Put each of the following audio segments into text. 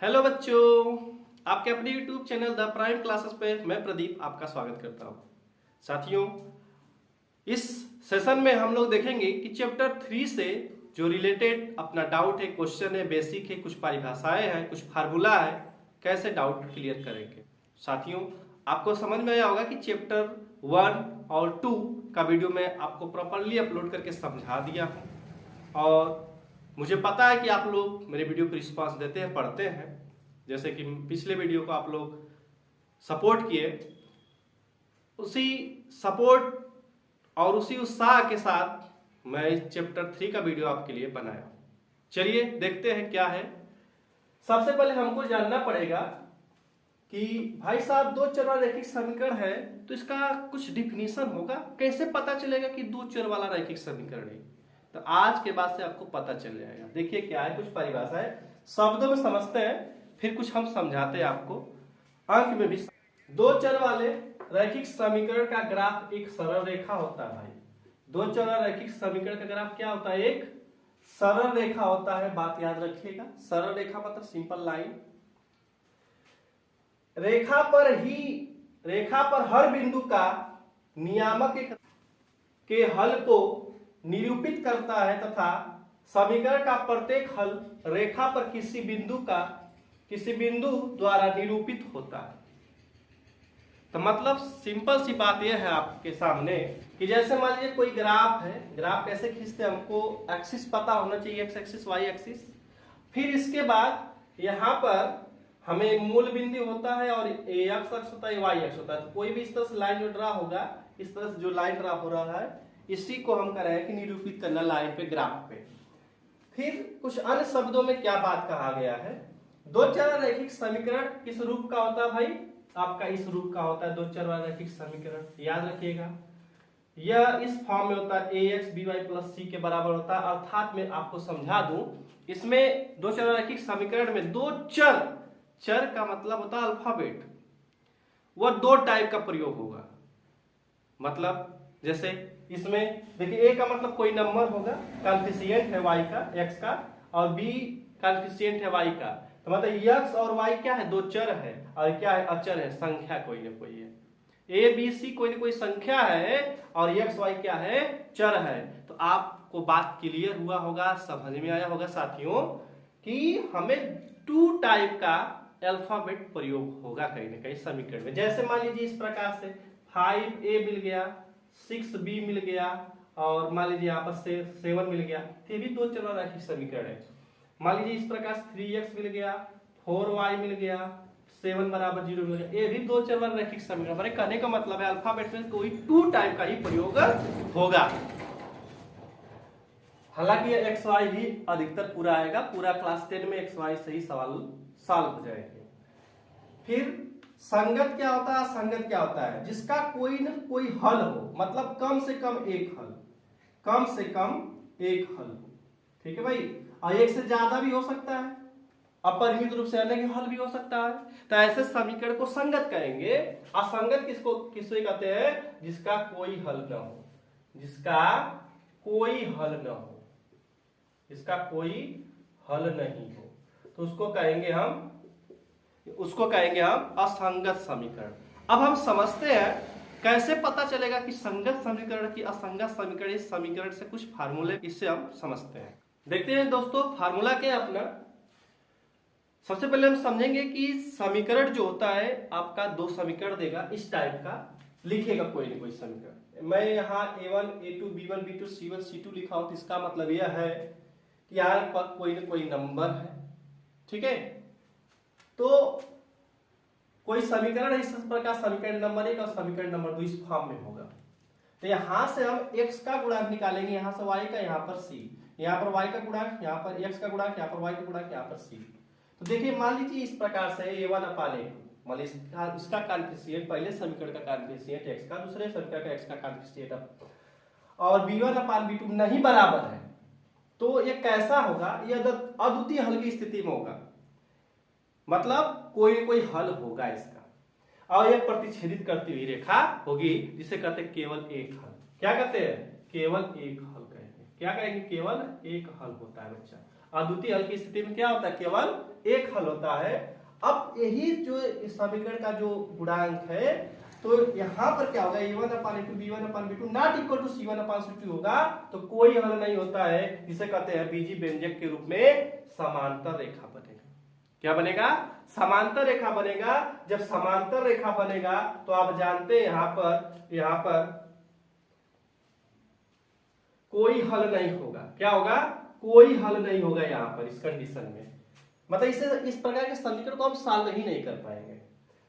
Hello बच्चों, आपके अपने YouTube channel the prime classes पे मैं प्रदीप आपका स्वागत करता हूँ। साथियों, इस सेशन में हम लोग देखेंगे कि चैप्टर 3 से जो रिलेटेड अपना डाउट है, क्वेश्चन है, बेसिक है, कुछ परिभाषाएं हैं, कुछ फार्मूला है, कैसे डाउट क्लियर करेंगे। साथियों, आपको समझ में आया होगा कि चैप्टर 1 और 2 का वीडियो मैं आपको प्रॉपरली अपलोड करके समझा दिया हूँ और मुझे पता है कि आप लोग मेरे वीडियो को रिस्पांस देते हैं, पढ़ते हैं। जैसे कि पिछले वीडियो को आप लोग सपोर्ट किए, उसी सपोर्ट और उसी उत्साह के साथ मैं इस चैप्टर 3 का वीडियो आपके लिए बनाया। चलिए देखते हैं क्या है। सबसे पहले हमको जानना पड़ेगा कि भाई साहब दो चर वाला रैखिक समीकरण है तो इसका कुछ डिफिनीशन होगा। कैसे पता चलेगा कि दो चर वाला रैखिक समीकरण है? तो आज के बाद से आपको पता चल जाएगा। देखिए क्या है, कुछ परिभाषा है, शब्दों में समझते हैं, फिर कुछ हम समझाते हैं आपको अंक में भी। दो चर वाले रैखिक समीकरण का ग्राफ एक सरल रेखा होता है। भाई, दो चर वाला रैखिक समीकरण का ग्राफ क्या होता है? एक सरल रेखा होता है। बात याद रखिएगा, सरल रेखा मतलब सिंपल लाइन। रेखा पर हर बिंदु का नियामक के हल को निरूपित करता है तथा समीकरण का प्रत्येक हल रेखा पर किसी बिंदु द्वारा निरूपित होता है। तो मतलब सिंपल सी बात यह है आपके सामने कि जैसे मान लीजिए कोई ग्राफ है। ग्राफ कैसे खींचते हैं? हमको एक्सिस पता होना चाहिए, एक्स एक्सिस, वाई एक्सिस। फिर इसके बाद यहाँ पर हमें मूल बिंदु होता है और एक्स अक्ष होता है, वाई अक्ष होता है। तो कोई भी इस तरह से लाइन जो ड्रा होगा, इस तरह से जो लाइन ड्रा हो रहा है, इसी को हम कह रहे हैं कि निरूपित करना लाइन पे, ग्राफ पे। फिर कुछ अन्य शब्दों में क्या बात कहा गया है? दो चर रैखिक समीकरण किस रूप का होता है? भाई आपका इस रूप का होता है दो चर वाला रैखिक समीकरण। याद रखिएगा, यह इस फॉर्म में होता है, ax by प्लस c के बराबर होता है। अर्थात मैं आपको समझा दूं, इसमें दो चर रैखिक समीकरण में दो चर का मतलब होता है अल्फाबेट। वह दो टाइप का प्रयोग होगा। मतलब जैसे इसमें देखिए, a का मतलब कोई नंबर होगा, कोएफिशिएंट है y का, x का, और b कोएफिशिएंट है y का। तो मतलब x और y क्या है? दो चर है। और क्या है? अचर है, संख्या कोई ना कोई है। a b c कोई ना कोई संख्या है और x y क्या है? चर है। तो आपको बात क्लियर हुआ होगा, समझ में आया होगा साथियों कि हमें टू टाइप का अल्फाबेट प्रयोग होगा कहीं ना कहीं समीकरण में। जैसे मान लीजिए इस प्रकार से 5a मिल गया, 6b मिल गया, और मान लीजिए यहाँ पर 7 मिल गया। ये भी दो चर वाला रैखिक समीकरण है। मान लीजिए इस प्रकार से 3x मिल गया, 4y मिल गया, 7 बराबर 0 मिल गया। ये भी दो चर वाला रैखिक समीकरण। हमारे कहने का मतलब है अल्फाबेट में कोई टू टाइप का ही प्रयोग होगा। हालांकि एक्स वाई ही अधिकतर पूरा आएगा, पूरा क्लास 10 में एक्स वाई से ही सवाल सॉल्व हो जाएंगे। फिर संगत क्या होता है? संगत क्या होता है? जिसका कोई ना कोई हल हो, मतलब कम से कम एक हल, कम से कम एक हल हो। ठीक है भाई, और एक से ज्यादा भी हो सकता है, अपरिमित रूप से अलग हल भी हो सकता है। तो ऐसे समीकरण को संगत कहेंगे। असंगत किसे कहते हैं? जिसका कोई हल न हो, जिसका कोई हल न हो, इसका कोई हल नहीं हो, तो उसको कहेंगे हम असंगत समीकरण। अब हम समझते हैं कैसे पता चलेगा कि संगत समीकरण की असंगत समीकरण। इस समीकरण से कुछ फार्मूले, इससे हम समझते हैं। देखते हैं दोस्तों, फार्मूला क्या है अपना। सबसे पहले हम समझेंगे कि समीकरण जो होता है आपका दो समीकरण देगा, इस टाइप का लिखेगा कोई ना कोई समीकरण। मैं यहाँ a1 a2 b1 b2 c1 c2 लिखा हूं, तो इसका मतलब यह है कि यहाँ पर कोई ना कोई नंबर है। ठीक है, तो कोई समीकरण इस प्रकार, समीकरण नंबर 1 और समीकरण नंबर 2 इस फॉर्म में होगा। तो यहां से हम x का गुणांक निकालेंगे, यहां से y का, यहां पर c, यहां पर y का गुणांक, यहां पर x का गुणांक, यहां पर y का गुणांक, यहां पर c। तो देखिए मान लीजिए इस प्रकार से a1 अपान a2, मान लीजिए इसका कोएफिशिएंट, पहले समीकरण का कोएफिशिएंट x का, दूसरे समीकरण का x का कोएफिशिएंट, और b1 अपान b2 नहीं बराबर है, तो ये कैसा होगा? ये अद्वितीय हल की स्थिति में होगा। मतलब कोई ना कोई हल होगा इसका, और यह प्रतिच्छेदित करती हुई रेखा होगी, जिसे कहते हैं केवल एक हल। क्या कहते हैं? केवल एक हल कहेंगे। क्या कहेंगे? केवल एक हल होता है बच्चा। अद्वितीय हल की स्थिति में क्या होता है, केवल एक हल होता है। अब यही जो इस समीकरण का जो गुणांक है, तो यहाँ पर क्या होगा, a1/a2 b1/b2 not equal to c1/c2 होगा, तो कोई हल नहीं होता है, जिसे कहते हैं बीजी व्यंजक के रूप में समांतर रेखा बनेगा। क्या बनेगा, समांतर रेखा बनेगा। जब समांतर रेखा बनेगा तो आप जानते हैं यहाँ पर कोई हल नहीं होगा। क्या होगा, कोई हल नहीं होगा यहाँ पर इस कंडीशन में, मतलब इस प्रकार के समीकरण को हम सॉल्व ही नहीं कर पाएंगे।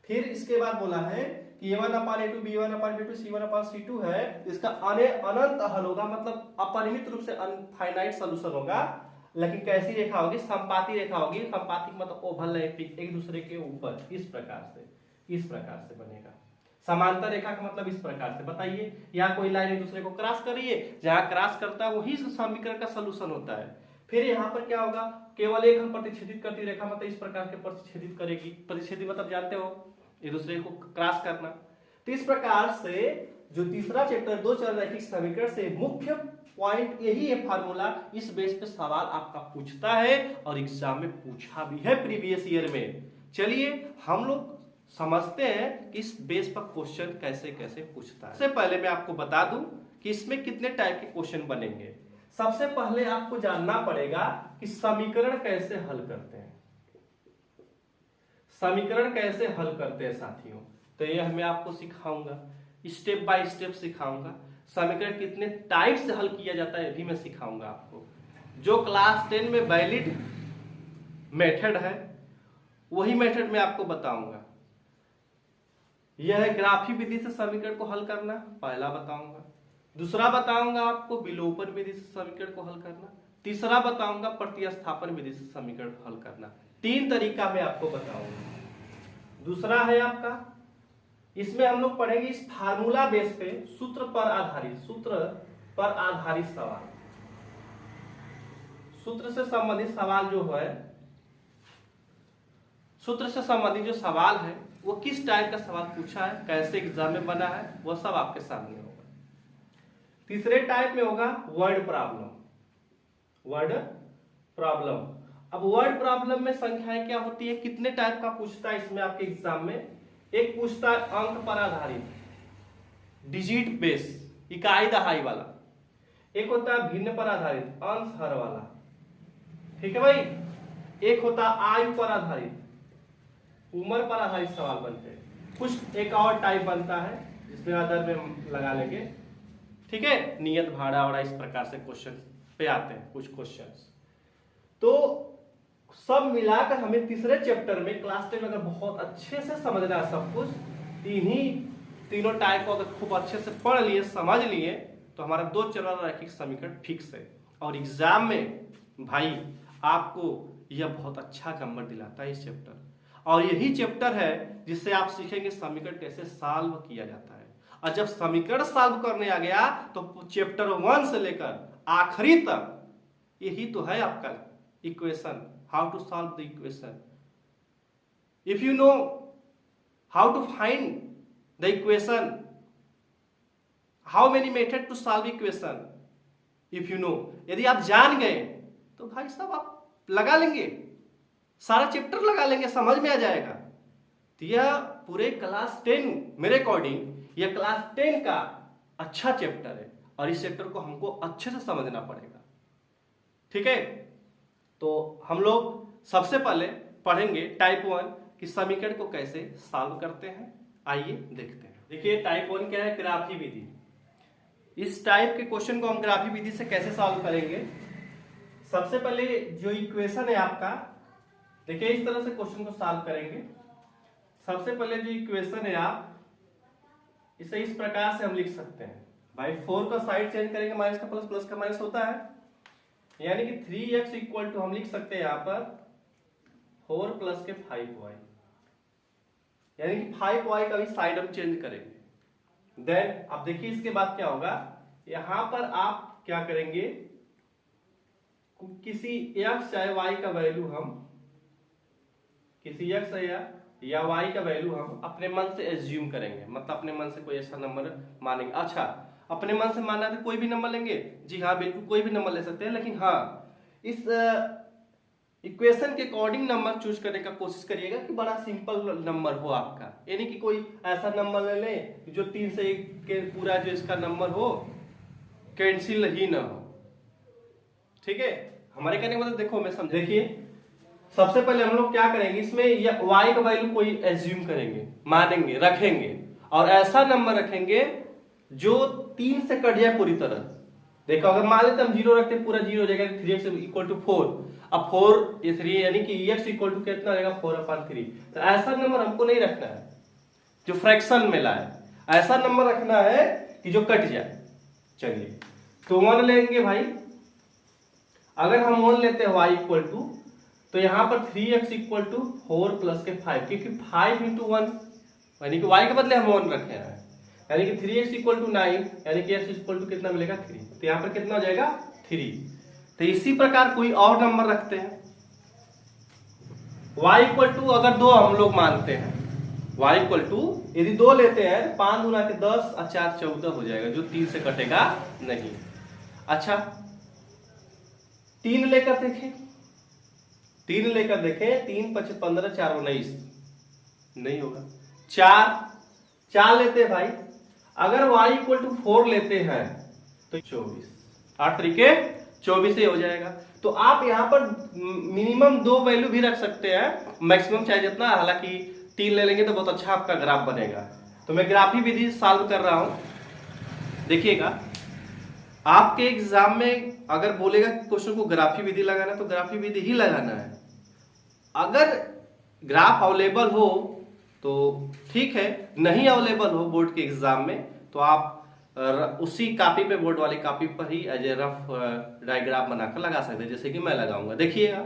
फिर इसके बाद बोला है कि a1/a2 b1/b2 c1/c2 है, इसका अनंत हल होगा, मतलब अपरिमित रूप से अनफाइनाइट सॉल्यूशन होगा। लेकिन कैसी रेखा होगी, संपाती रेखा होगी। संपाती मतलब ओवरलैपिंग, एक दूसरे के ऊपर, इस प्रकार से बनेगा। समांतर रेखा का मतलब इस प्रकार से, बताइए यहाँ कोई लाइन एक दूसरे को क्रॉस कर रही है, जहां क्रॉस करता है वही समीकरण का सलूशन होता है। फिर यहाँ पर क्या होगा, केवल एक हल प्रतिच्छेदित करती रेखा, मतलब इस प्रकार के प्रतिच्छेदित करेगी। प्रतिच्छेदी मतलब जानते हो, एक दूसरे को क्रॉस करना। तो इस प्रकार से जो तीसरा चैप्टर दो चर रैखिक समीकरण से मुख्य पॉइंट यही है, फार्मूला। इस बेस पे सवाल आपका पूछता है और एग्जाम में पूछा भी है प्रीवियस ईयर में। चलिए हम लोग समझते हैं कि इस बेस पर क्वेश्चन कैसे कैसे पूछता है। सबसे पहले मैं आपको बता दूं कि इसमें कितने टाइप के क्वेश्चन बनेंगे। सबसे पहले आपको जानना पड़ेगा कि समीकरण कैसे हल करते हैं, समीकरण कैसे हल करते हैं साथियों। तो यह मैं आपको सिखाऊंगा, स्टेप बाय स्टेप सिखाऊंगा। समीकरण कितने टाइप से हल किया जाता है ये भी मैं सिखाऊंगा आपको। जो क्लास 10 में वैलिड मेथड है वही मेथड मैं आपको बताऊंगा। यह है ग्राफी विधि से समीकरण को हल करना, पहला बताऊंगा। दूसरा बताऊंगा आपको विलोपन विधि से समीकरण को हल करना। तीसरा बताऊंगा प्रतिस्थापन विधि से समीकरण को हल करना। तीन तरीका मैं आपको बताऊंगा। दूसरा है आपका, इसमें हम लोग पढ़ेंगे इस फार्मूला बेस पे सूत्र पर आधारित सवाल। सूत्र से संबंधित सवाल जो है, सूत्र से संबंधित जो सवाल है वो किस टाइप का सवाल पूछा है, कैसे एग्जाम में बना है, वो सब आपके सामने होगा। तीसरे टाइप में होगा वर्ड प्रॉब्लम। अब वर्ड प्रॉब्लम में संख्याएं क्या होती है, कितने टाइप का पूछता है इसमें आपके एग्जाम में। एक पूछता है अंक पर आधारित, डिजिट बेस, इकाई दहाई वाला। एक होता है भिन्न पर आधारित, अंश हर वाला, ठीक है भाई। एक होता है आयु पर आधारित, उम्र पर आधारित सवाल बनते हैं। कुछ एक और टाइप बनता है जिसमें अदर में लगा लेंगे, ठीक है, नियत भाड़ा और इस प्रकार से क्वेश्चन पे आते हैं कुछ क्वेश्चंस। तो सब मिलाकर हमें तीसरे चैप्टर में क्लास 10 में अगर बहुत अच्छे से समझना है सब कुछ, तीनों टाइप को अगर खूब अच्छे से पढ़ लिए, समझ लिए, तो हमारा दो चर रैखिक समीकरण फिक्स है। और एग्जाम में भाई आपको यह बहुत अच्छा नंबर दिलाता है इस चैप्टर। और यही चैप्टर है जिससे आप सीखेंगे समीकरण कैसे सॉल्व किया जाता है। और जब समीकरण सॉल्व करने आ गया तो चैप्टर 1 से लेकर आखिरी तक यही तो है आपका equation, how to solve the equation. If you know how to find the equation, how many method to solve equation, if you know, यदि आप जान गए तो भाई साहब आप लगा लेंगे, सारा चैप्टर लगा लेंगे, समझ में आ जाएगा। तो यह पूरे क्लास 10 मेरे अकॉर्डिंग यह क्लास 10 का अच्छा चैप्टर है और इस चैप्टर को हमको अच्छे से समझना पड़ेगा, ठीक है। तो हम लोग सबसे पहले पढ़ेंगे टाइप 1 कि समीकरण को कैसे सॉल्व करते हैं। आइए देखते हैं। देखिए टाइप 1 क्या है, ग्राफी विधि। इस टाइप के क्वेश्चन को हम ग्राफी विधि से कैसे सॉल्व करेंगे। सबसे पहले जो इक्वेशन है आपका, देखिए इस तरह से क्वेश्चन को सॉल्व करेंगे। सबसे पहले जो इक्वेशन है आप इसे इस प्रकार से हम लिख सकते हैं भाई, 4 का साइड चेंज करेंगे, माइनस का प्लस, प्लस का माइनस होता है, यानी कि 3x इक्वल टू हम लिख सकते हैं यहाँ पर 4 प्लस के 5y, यानी कि 5y का भी साइड हम चेंज करेंगे। देन अब देखिए इसके बाद क्या होगा, यहां पर आप क्या करेंगे, किसी x चाहे y का वैल्यू हम, किसी x या y का वैल्यू हम अपने मन से एज्यूम करेंगे, मतलब अपने मन से कोई ऐसा नंबर मानेंगे। अच्छा, अपने मन से मानना है तो कोई भी नंबर लेंगे, जी हाँ बिल्कुल कोई भी नंबर ले सकते हैं, लेकिन हाँ इस इक्वेशन के अकॉर्डिंग नंबर चूज करने का कोशिश करिएगा कि बड़ा सिंपल नंबर हो आपका, यानी कि कोई ऐसा नंबर ले लें जो 3 से 1 के पूरा जो इसका नंबर हो कैंसिल ही ना हो। ठीक है, हमारे कहने का मतलब देखो मैं समझ, देखिए सबसे पहले हम लोग क्या करेंगे, इसमें y का वैल्यू कोई एज्यूम करेंगे, मानेंगे, रखेंगे, और ऐसा नंबर रखेंगे जो 3 से कट जाए पूरी तरह। देखो अगर मान लेते हम 0 रखते पूरा 0 हो जाएगा, 3x इक्वल टू 4, अब 4 ये 3 यानी कि x इक्वल टू कितना रहेगा 4/3। तो ऐसा नंबर हमको नहीं रखना है जो फ्रैक्शन में लाए, ऐसा नंबर रखना है कि जो कट जाए। चलिए तो 1 लेंगे भाई, अगर हम 1 लेते हैं y इक्वल टू, तो यहां पर 3x इक्वल टू 4 प्लस के 5, क्योंकि 5 इंटू 1 यानी कि y के बदले हम 1 रखे हैं, यानी कि 3x इक्वल टू 9, यानी कि x इक्वल टू कितना मिलेगा 3, तो यहाँ पर कितना हो जाएगा 3। तो इसी प्रकार कोई और नंबर रखते हैं, y इक्वल टू अगर 2 हम लोग मानते हैं, y इक्वल टू यदि 2 लेते हैं 5 गुना के 10 और 4 14 हो जाएगा, जो 3 से कटेगा नहीं। अच्छा 3 लेकर देखें, 3 लेकर देखें, 3 5 15 4 19 नहीं होगा। 4 लेते हैं भाई, अगर y इक्वल टू 4 लेते हैं तो 24, 8 तरीके 24 ही हो जाएगा। तो आप यहां पर मिनिमम 2 वैल्यू भी रख सकते हैं, मैक्सिमम चाहे जितना, हालांकि 3 ले लेंगे तो बहुत अच्छा आपका ग्राफ बनेगा। तो मैं ग्राफी विधि सॉल्व कर रहा हूं, देखिएगा आपके एग्जाम में अगर बोलेगा कि क्वेश्चन को ग्राफी विधि लगाना, तो ग्राफी विधि ही लगाना है। अगर ग्राफ अवेलेबल हो तो ठीक है, नहीं अवेलेबल हो बोर्ड के एग्जाम में, तो आप उसी कॉपी पे, बोर्ड वाली कॉपी पर ही एज ए रफ डायग्राम बनाकर लगा सकते हैं, जैसे कि मैं लगाऊंगा। देखिएगा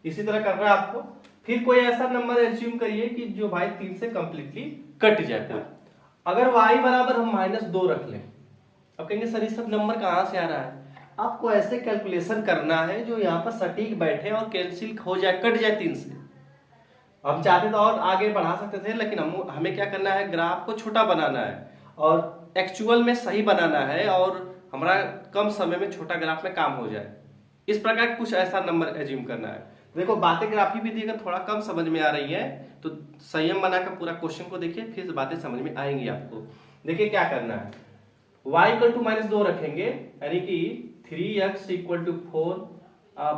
इसी तरह करना है आपको। फिर कोई ऐसा नंबर एज्यूम करिए कि जो भाई 3 से कंप्लीटली कट जाए। अगर y बराबर हम -2 रख लें, अब कहेंगे सर ये सब नंबर कहां से आ रहा है? आपको ऐसे कैलकुलेशन करना है जो यहाँ पर सटीक बैठे और कैंसिल हो जाए, कट जाए 3 से। हम चाहते तो और आगे बढ़ा सकते थे, लेकिन हमें क्या करना है, ग्राफ को छोटा बनाना है और एक्चुअल में सही बनाना है, और हमारा कम समय में छोटा ग्राफ में काम हो जाए। इस प्रकार कुछ ऐसा नंबर एज्यूम करना है। देखो बातें ग्राफी विधि अगर थोड़ा कम समझ में आ रही है तो संयम बनाकर पूरा क्वेश्चन को देखिए, फिर बातें समझ में आएंगी आपको। देखिए क्या करना है, y इक्वल टू -2 रखेंगे, यानी कि 3x इक्वल टू 4,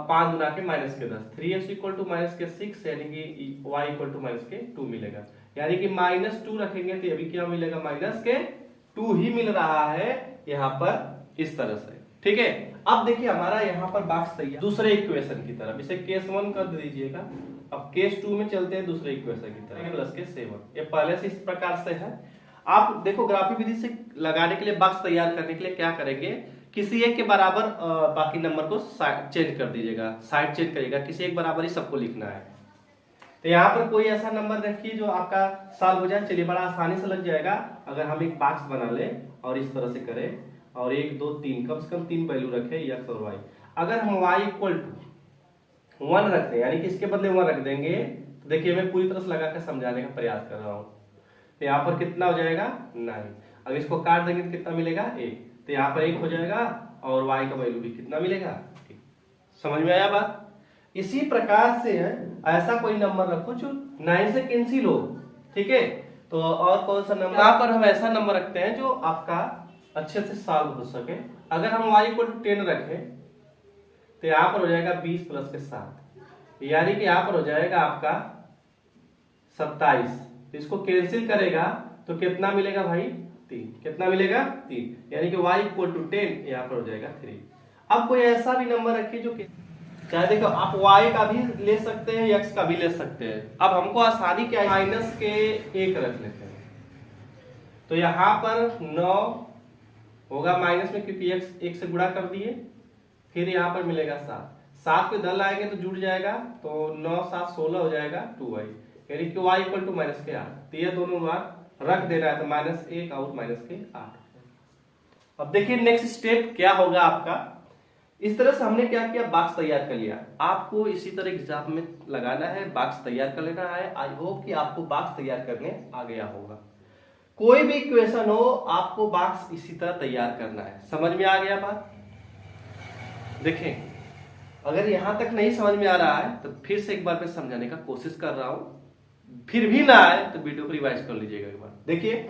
5 गुना के -10, 3x इक्वल टू -6, यानी कि y इक्वल टू -2 मिलेगा, यानी कि -2 रखेंगे तो अभी क्या मिलेगा, -2 ही मिल रहा है यहाँ पर इस तरह से। ठीक है, अब देखिए हमारा यहाँ पर बॉक्स तैयार दूसरे इक्वेशन की तरफ, इसे केस 1 कर दीजिएगा। अब केस 2 में चलते हैं दूसरे इक्वेशन की तरफ, प्लस के 7, ये पहले से इस प्रकार से है। आप देखो ग्राफी विधि से लगाने के लिए, बॉक्स तैयार करने के लिए क्या करेंगे, किसी एक के बराबर बाकी नंबर को चेंज कर दीजिएगा, साइड चेंज करिएगा, किसी एक बराबर ही सबको लिखना है। तो यहाँ पर कोई ऐसा नंबर रखिए जो आपका सॉल्व हो जाए। चलिए बड़ा आसानी से लग जाएगा अगर हम एक बॉक्स बना ले और इस तरह से करें, और 1 2 3 कम से कम 3 वैल्यू रखे x और y। अगर हम y इक्वल टू 1 रखते हैं, यानी कि इसके बदले 1 रख देंगे, तो देखिए मैं पूरी तरह से लगा कर समझाने का प्रयास कर रहा हूँ। तो यहाँ पर कितना हो जाएगा 9, अगर इसको काट देंगे तो कितना मिलेगा 1, तो यहाँ पर 1 हो जाएगा, और y का वैल्यू भी कितना मिलेगा 1। समझ में आया बात? इसी प्रकार से है, ऐसा कोई नंबर रखो जो 9 से कैंसिल हो। ठीक है, तो और कौन सा नंबर, यहाँ पर हम ऐसा नंबर रखते हैं जो आपका अच्छे से सॉल्व हो सके। अगर हम y इक्वल टू 10 रखें तो यहाँ पर हो जाएगा 20 प्लस के 7, यानी कि यहाँ पर हो जाएगा आपका 27। तो इसको कैंसिल करेगा तो कितना मिलेगा भाई 3, कितना मिलेगा 3, यानी कि y इक्वल टू 10, यहाँ पर हो जाएगा 3। अब कोई ऐसा भी नंबर रखिए जो चाहे देखो आप y का भी ले सकते हैं, x का भी ले सकते हैं। अब हमको आसानी क्या है, माइनस के 1 रख लेते हैं, तो यहाँ पर 9 होगा माइनस में, क्योंकि x 1 से गुणा कर दिए, फिर यहाँ पर मिलेगा 7 को दल आएंगे तो जुड़ जाएगा, तो 9 7 16 हो जाएगा 2y, यानी कि y इक्वल टू -8। तो ये दोनों बार रख देना है, तो -1 और -8। अब देखिए नेक्स्ट स्टेप क्या होगा आपका। इस तरह से हमने क्या किया, बॉक्स तैयार कर लिया। आपको इसी तरह एग्जाम में लगाना है, बॉक्स तैयार कर लेना है। आई होप कि आपको बॉक्स तैयार करने आ गया होगा। कोई भी इक्वेशन हो आपको बॉक्स इसी तरह तैयार करना है। समझ में आ गया बात? देखें अगर यहाँ तक नहीं समझ में आ रहा है तो फिर से एक बार मैं समझाने का कोशिश कर रहा हूँ, फिर भी ना आए तो वीडियो को रिवाइज कर लीजिएगा एक बार। देखिए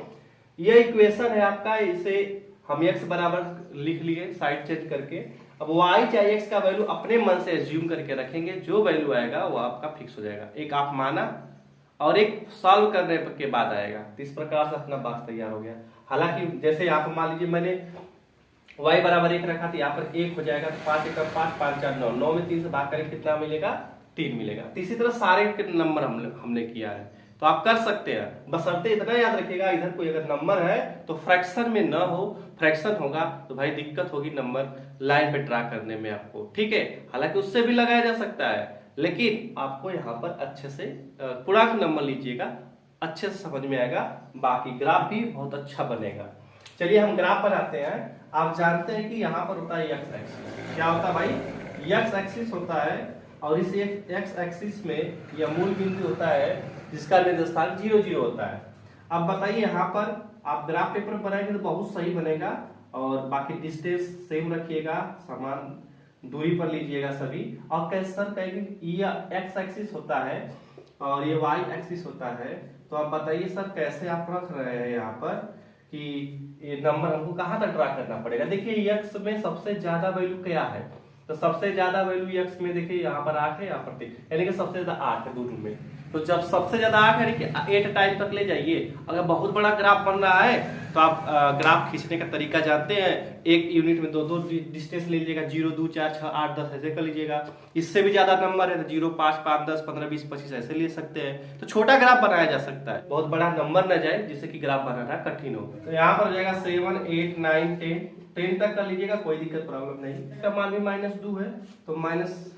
ये इक्वेशन है आपका, इसे हम x बराबर लिख लिए साइड चेंज करके। अब y चाहे x का वैल्यू अपने मन से एज्यूम करके रखेंगे, जो वैल्यू आएगा वो आपका फिक्स हो जाएगा। एक आप माना और एक सॉल्व करने के बाद आएगा, तो इस प्रकार से अपना बात तैयार हो गया। हालांकि जैसे यहाँ पर मान लीजिए मैंने y बराबर 1 रखा तो यहाँ पर 1 हो जाएगा, तो 5 1 5 5 4 9, 9 में 3 से भाग करें कितना मिलेगा, 3 मिलेगा। तो इसी तरह सारे नंबर हमने किया है, तो आप कर सकते हैं। बशर्ते इतना याद रखिएगा, इधर कोई अगर नंबर है तो फ्रैक्शन में ना हो, फ्रैक्शन होगा तो भाई दिक्कत होगी नंबर लाइन पे ड्रा करने में आपको, ठीक है। हालांकि उससे भी लगाया जा सकता है, लेकिन आपको यहाँ पर अच्छे से पूर्णांक नंबर लीजिएगा, अच्छे से समझ में आएगा, बाकी ग्राफ भी बहुत अच्छा बनेगा। चलिए हम ग्राफ बनाते हैं। आप जानते हैं कि यहाँ पर होता है एक्स एक्सिस, क्या होता है भाई, एक्स एक्सिस होता है, और इस एक्स एक्सिस में यह मूल बिंदु होता है जिसका निर्देशांक 0 0 होता है। अब बताइए यहाँ पर आप ग्राफ पेपर बनाएंगे तो बहुत सही बनेगा, और बाकी डिस्टेंस सेम रखिएगा, समान दूरी पर लीजिएगा सभी। और कैसे सर कहेंगे ये एक्स एक्सिस होता है और ये वाई एक्सिस होता है, तो आप बताइए सर कैसे आप रख रहे हैं यहाँ पर कि ये नंबर हमको कहाँ तक ड्रा करना पड़ेगा। देखिए एक्स में सबसे ज्यादा वैल्यू क्या है, तो सबसे ज्यादा वैल्यू एक्स में देखिए यहाँ पर 8 है, यहाँ पर 3, यानी कि सबसे ज्यादा 8 है दोनों में। तो जब सबसे ज्यादा 8 है कि 8 टाइम तक ले जाइए। अगर बहुत बड़ा ग्राफ बन रहा है तो आप ग्राफ खींचने का तरीका जानते हैं, एक यूनिट में 2 डिस्टेंस ले लीजिएगा, 0 2 4 6 8 10 ऐसे कर लीजिएगा। इससे भी ज्यादा नंबर है तो 0 5 5 10 15 20 25 ऐसे ले सकते हैं। तो छोटा ग्राफ बनाया जा सकता है, बहुत बड़ा नंबर न जाए जिससे कि ग्राफ बनाना कठिन हो। तो यहाँ पर हो जाएगा 7 8 9 10 तक कर लीजिएगा, कोई दिक्कत प्रॉब्लम नहीं। इसका मान भी -2 है तो माइनस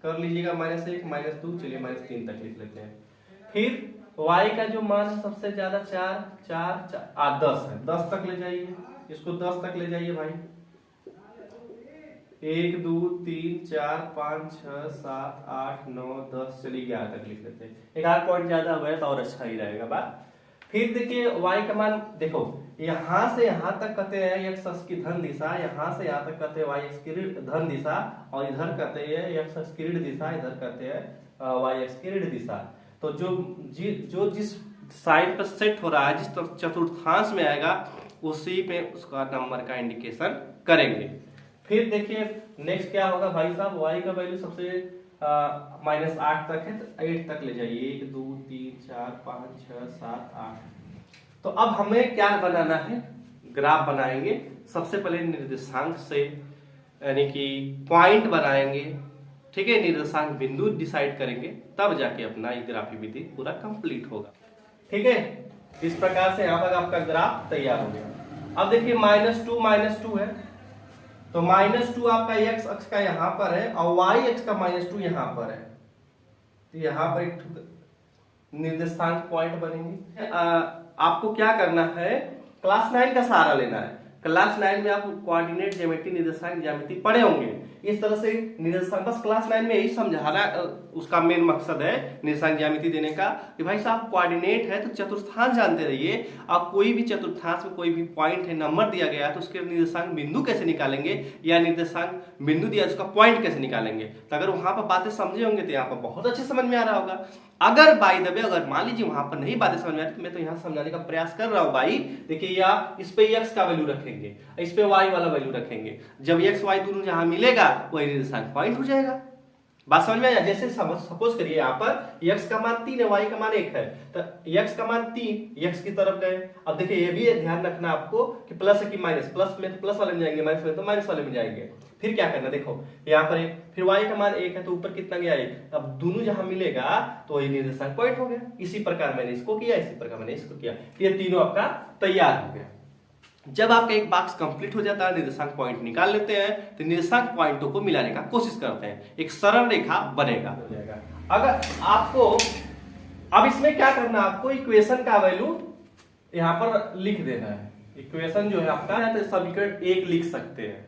कर लीजिएगा, -1 -2, चलिए -3 तक लिख लेते हैं। फिर y का जो मान है सबसे ज्यादा 4 4 4 10 है, 10 तक ले जाइए, इसको 10 तक ले जाइए भाई। 1 2 3 4 5 6 7 8 9 10, चलिए 11 तक लिख लेते हैं। 11 पॉइंट ज्यादा हुआ है तो और अच्छा ही रहेगा बात। फिर देखिए y का मान देखो, यहाँ से यहाँ तक कहते हैं x अक्ष की धन दिशा, यहाँ से यहाँ तक कहते हैं y अक्ष की धन दिशा, और इधर कहते हैं x अक्ष की ऋण दिशा, इधर कहते हैं y अक्ष की ऋण दिशा। तो जो जिस साइड पर सेट हो रहा है, जिस चतुर्थांश में आएगा उसी पे उसका नंबर का इंडिकेशन करेंगे। फिर देखिए नेक्स्ट क्या होगा भाई साहब, y का वैल्यू सबसे -8 तक है तो 8 तक ले जाइए, 1 2 3 4 5 6 7 8। तो अब हमें क्या बनाना है, ग्राफ बनाएंगे। सबसे पहले निर्देशांक से यानी कि पॉइंट बनाएंगे, ठीक है, निर्देशांक बिंदु डिसाइड करेंगे, तब जाके अपना ये ग्राफी विधि पूरा कंप्लीट होगा, ठीक है। इस प्रकार से यहाँ पर आपका ग्राफ तैयार हो गया। अब देखिए -2 है, तो -2 आपका x अक्ष का यहाँ पर है और y अक्ष का -2 यहाँ पर है, तो यहाँ पर एक निर्देशांक पॉइंट बनेंगे। आपको क्या करना है, क्लास 9 का सहारा लेना है। क्लास 9 में आप कोऑर्डिनेट ज्यामिति, निर्देशांक ज्यामिति पढ़े होंगे। इस तरह से निर्देशांक, बस क्लास 9 में यही समझाना, उसका मेन मकसद है निर्देशांक ज्यामिति देने का कि भाई साहब कोऑर्डिनेट है तो चतुर्थांश जानते रहिए। आप कोई भी चतुर्थांश में कोई भी पॉइंट है, नंबर दिया गया है तो उसके निर्देशांक बिंदु कैसे निकालेंगे, या निर्देशांक बिंदु दिया उसका पॉइंट कैसे निकालेंगे। तो अगर वहां पर बातें समझे होंगे तो यहाँ पर बहुत अच्छे समझ में आ रहा होगा। अगर बाय द वे अगर मान लीजिए वहां पर नहीं बातें समझ में आ रही, तो मैं तो यहाँ समझाने का प्रयास कर रहा हूँ भाई। देखिए या इस पे x का वैल्यू रखेंगे, इस पे y वाला वैल्यू रखेंगे, जब x y दोनों जहां मिलेगा वही निर्देशांक पॉइंट हो जाएगा। बात समझ में आया। जैसे सपोज करिए यहाँ पर x का मान 3 है, y का मान 1 है, तो x का मान 3 x की तरफ गए। अब देखिए ये भी ध्यान रखना आपको कि प्लस है कि माइनस, प्लस में तो प्लस वाले में जाएंगे, माइनस में तो माइनस वाले में जाएंगे। फिर क्या करना, देखो यहाँ पर फिर y का मान 1 है तो ऊपर कितना गया 1, अब दोनों जहां मिलेगा तो ये निर्देशांक पॉइंट हो गया। इसी प्रकार मैंने इसको किया, इसी प्रकार मैंने इसको किया, ये तीनों आपका तैयार हो गया। जब आपका एक बॉक्स कंप्लीट हो जाता है, निर्देशांक पॉइंट निकाल लेते हैं, तो निर्देशांक पॉइंटों को मिलाने का कोशिश करते हैं, एक सरल रेखा बनेगा हो जाएगा। अगर आपको अब इसमें क्या करना, आपको इक्वेशन का वैल्यू यहाँ पर लिख देना है। इक्वेशन जो है आपका, तो समीकरण 1 लिख सकते हैं।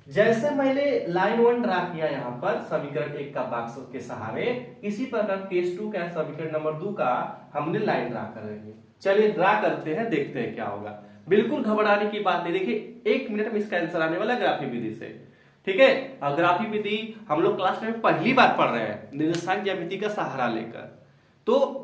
जैसे मैंने लाइन 1 ड्रा किया यहाँ पर समीकरण 1 का बॉक्स के सहारे, इसी प्रकार केस 2 का समीकरण नंबर 2 का हमने लाइन ड्रा करेंगे। चलिए ड्रा करते हैं, देखते हैं क्या होगा। बिल्कुल घबराने की बात नहीं। देखिए 1 मिनट में इसका आंसर आने वाला ग्राफी विधि से। ठीक है। और ग्राफी विधि हम लोग क्लास में पहली बार पढ़ रहे हैं निर्देशांक ज्यामिति का सहारा लेकर। तो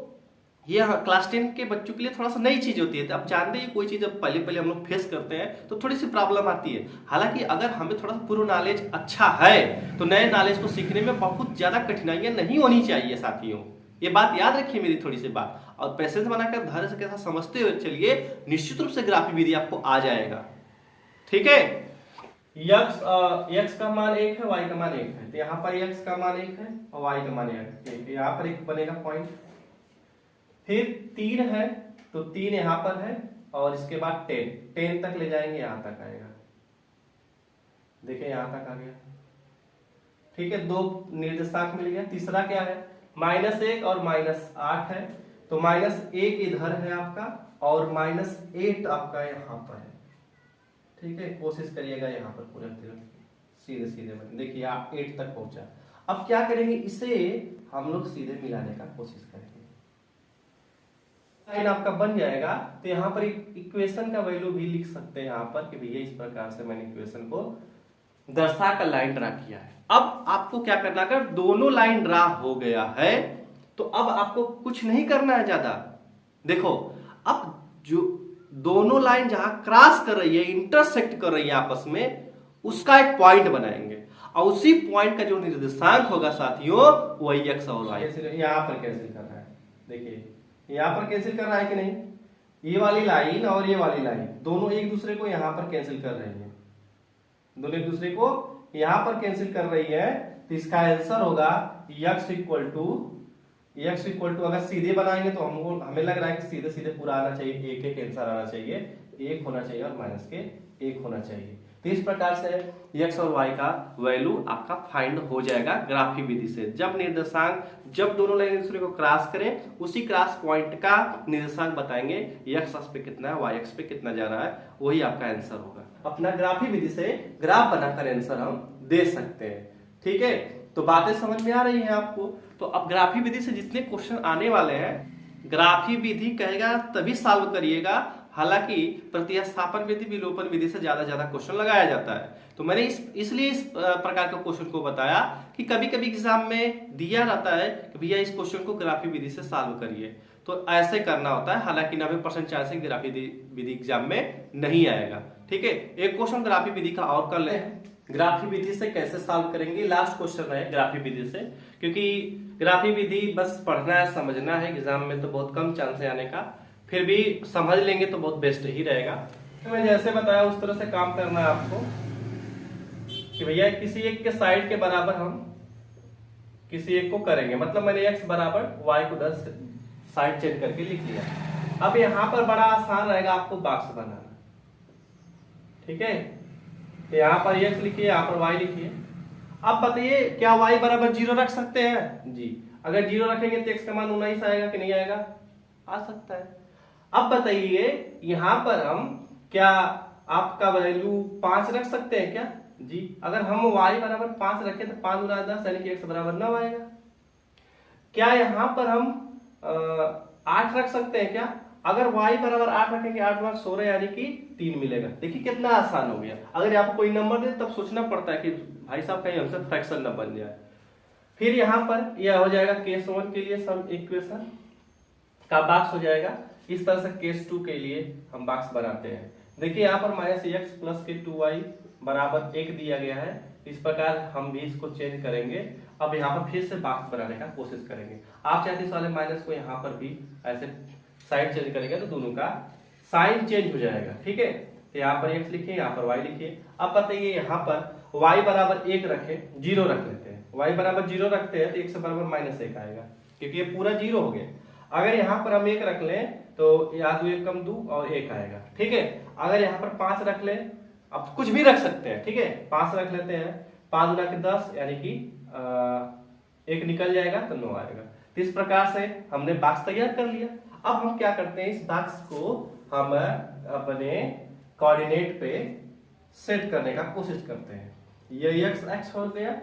ये क्लास 10 के बच्चों के लिए थोड़ा सा नई चीज होती है। तो आप जानते हैं कोई चीज जब पहले पहले हम लोग फेस करते हैं तो थोड़ी सी प्रॉब्लम आती है। हालांकि अगर हमें थोड़ा सा पूर्व नॉलेज अच्छा है तो नए नॉलेज को सीखने में बहुत ज्यादा कठिनाइयां नहीं होनी चाहिए साथियों। ये बात याद रखिए मेरी थोड़ी सी बात, और पैसेंस बनाकर धैर्य से कैसा समझते हुए चलिए, निश्चित रूप से ग्राफी विधि आपको आ जाएगा। ठीक है। x का मान 1 है, y का मान 1 है, तो यहाँ पर x का मान 1 है और y का मान 1 है, यहाँ पर एक बनेगा पॉइंट। फिर 3 है तो 3 यहाँ पर है और इसके बाद 10 तक ले जाएंगे, यहाँ तक आएगा। देखिए यहाँ तक आ गया। ठीक है, 2 निर्देशांक मिल गया। तीसरा क्या है, -1 और -8 है, तो -1 इधर है आपका और -8 आपका यहाँ पर है। ठीक है, कोशिश करिएगा यहाँ पर पूरा सीधे सीधे देखिए आप 8 तक पहुंचा। अब क्या करेंगे, इसे हम लोग सीधे मिलाने का कोशिश करेंगे। लाइन आपका बन जाएगा, तो यहाँ पर एक इक्वेशन का वैल्यू भी लिख सकते हैं यहाँ पर कि भैया इस प्रकार से मैंने इक्वेशन को दर्शा कर लाइन ड्रा किया है। अब आपको क्या करना, अगर दोनों लाइन ड्रा हो गया है तो अब आपको कुछ नहीं करना है ज्यादा। देखो अब जो दोनों लाइन जहां क्रॉस कर रही है, इंटरसेक्ट कर रही है आपस में, उसका एक पॉइंट बनाएंगे और उसी पॉइंट का जो निर्देशांक होगा साथियों वही x और y। यहां पर कैंसिल कर रहा है, देखिए यहां पर कैंसिल कर रहा है कि नहीं, ये वाली लाइन और ये वाली लाइन दोनों एक दूसरे को यहां पर कैंसिल कर रही है, दोनों एक दूसरे को यहां पर कैंसिल कर रही है। तो इसका आंसर होगा x इक्वल टू अगर सीधे बनाएंगे तो हमें लग रहा है कि सीधे सीधे पूरा आना चाहिए, एक एक आंसर आना चाहिए, 1 होना चाहिए और माइनस के 1 होना चाहिए। तो इस प्रकार से x और y का वैल्यू आपका फाइंड हो जाएगा ग्राफी विधि से। जब निर्देशांक, जब दोनों लाइन एक दूसरे को क्रॉस करें उसी क्रॉस पॉइंट का निर्देशांक बताएंगे, x अक्ष पे कितना है, y अक्ष पे कितना जा रहा है, वही आपका आंसर होगा। अपना ग्राफी विधि से ग्राफ बनाकर आंसर हम दे सकते हैं। ठीक है, तो बातें समझ में आ रही हैं आपको। तो अब ग्राफी विधि से जितने क्वेश्चन आने वाले हैं, ग्राफी विधि कहेगा तभी सॉल्व करिएगा, हालांकि प्रतिस्थापन विधि, विलोपन विधि से ज्यादा क्वेश्चन लगाया जाता है। तो मैंने इसलिए इस प्रकार के क्वेश्चन को बताया कि कभी कभी एग्जाम में दिया रहता है कि भैया इस क्वेश्चन को ग्राफी विधि से सॉल्व करिए, तो ऐसे करना होता है। हालांकि 90% चांस है ग्राफी विधि एग्जाम में नहीं आएगा। ठीक है, एक क्वेश्चन ग्राफी विधि का और कर ले, ग्राफी विधि से कैसे सॉल्व करेंगे, लास्ट क्वेश्चन है ग्राफी विधि से, क्योंकि ग्राफी विधि बस पढ़ना है, समझना है, एग्जाम में तो बहुत कम चांस है आने का, फिर भी समझ लेंगे तो बहुत बेस्ट ही रहेगा। तो मैं जैसे बताया उस तरह से काम करना है आपको कि भैया किसी एक के साइड के बराबर हम किसी एक को करेंगे, मतलब मैंने x बराबर y को 10 साइड चेंज करके लिख लिया। अब यहाँ पर बड़ा आसान रहेगा आपको बॉक्स बनाना। ठीक है, तो यहाँ पर x लिखिए, यहाँ पर y लिखिए। अब बताइए क्या y बराबर 0 रख सकते हैं जी? अगर 0 रखेंगे तो x का मान 19 आएगा कि नहीं आएगा? आ सकता है। अब बताइए यहाँ पर हम क्या आपका वैल्यू 5 रख सकते हैं क्या जी? अगर हम y बराबर 5 रखें तो 5 गुना 10 यानी कि x बराबर 9 आएगा। क्या यहाँ पर हम 8 रख सकते हैं क्या? अगर y बराबर 8 रखेंगे, 8 गुना 16 यानी कि 3 मिलेगा। देखिए कितना आसान हो गया। अगर आपको कोई नंबर दे तब सोचना पड़ता है कि भाई साहब कहीं हमसे फ्रैक्शन न बन जाए। फिर यहाँ पर यह हो जाएगा केस 1 के लिए सम इक्वेशन का बॉक्स हो जाएगा। इस तरह से केस 2 के लिए हम बॉक्स बनाते हैं। देखिए यहाँ पर -x प्लस के 2y बराबर 1 दिया गया है। इस प्रकार हम भी इसको चेंज करेंगे। अब यहाँ पर फिर से बॉक्स बनाने का कोशिश करेंगे। आप चाहते इस वाले माइनस को यहाँ पर भी ऐसे साइड चेंज करेंगे तो दोनों का साइन चेंज हो जाएगा। ठीक है, तो यहाँ पर x लिखिए, यहाँ पर y लिखिए। अब बताइए यहाँ पर y बराबर 1 रखे, 0 रख लेते हैं। y बराबर 0 रखते हैं तो x बराबर -1 आएगा, क्योंकि ये पूरा 0 हो गया। अगर यहाँ पर हम 1 रख लें तो या 2 1 कम 2 और 1 आएगा। ठीक है, अगर यहाँ पर 5 रख लें, अब कुछ भी रख सकते हैं। ठीक है, 5 रख लेते हैं, 5 गुना के 10 यानी कि 1 निकल जाएगा तो 9 आएगा। तो इस प्रकार से हमने बॉक्स तैयार कर लिया। अब हम क्या करते हैं, इस बॉक्स को हम अपने कोऑर्डिनेट पे सेट करने का कोशिश करते हैं। ये x हो गया,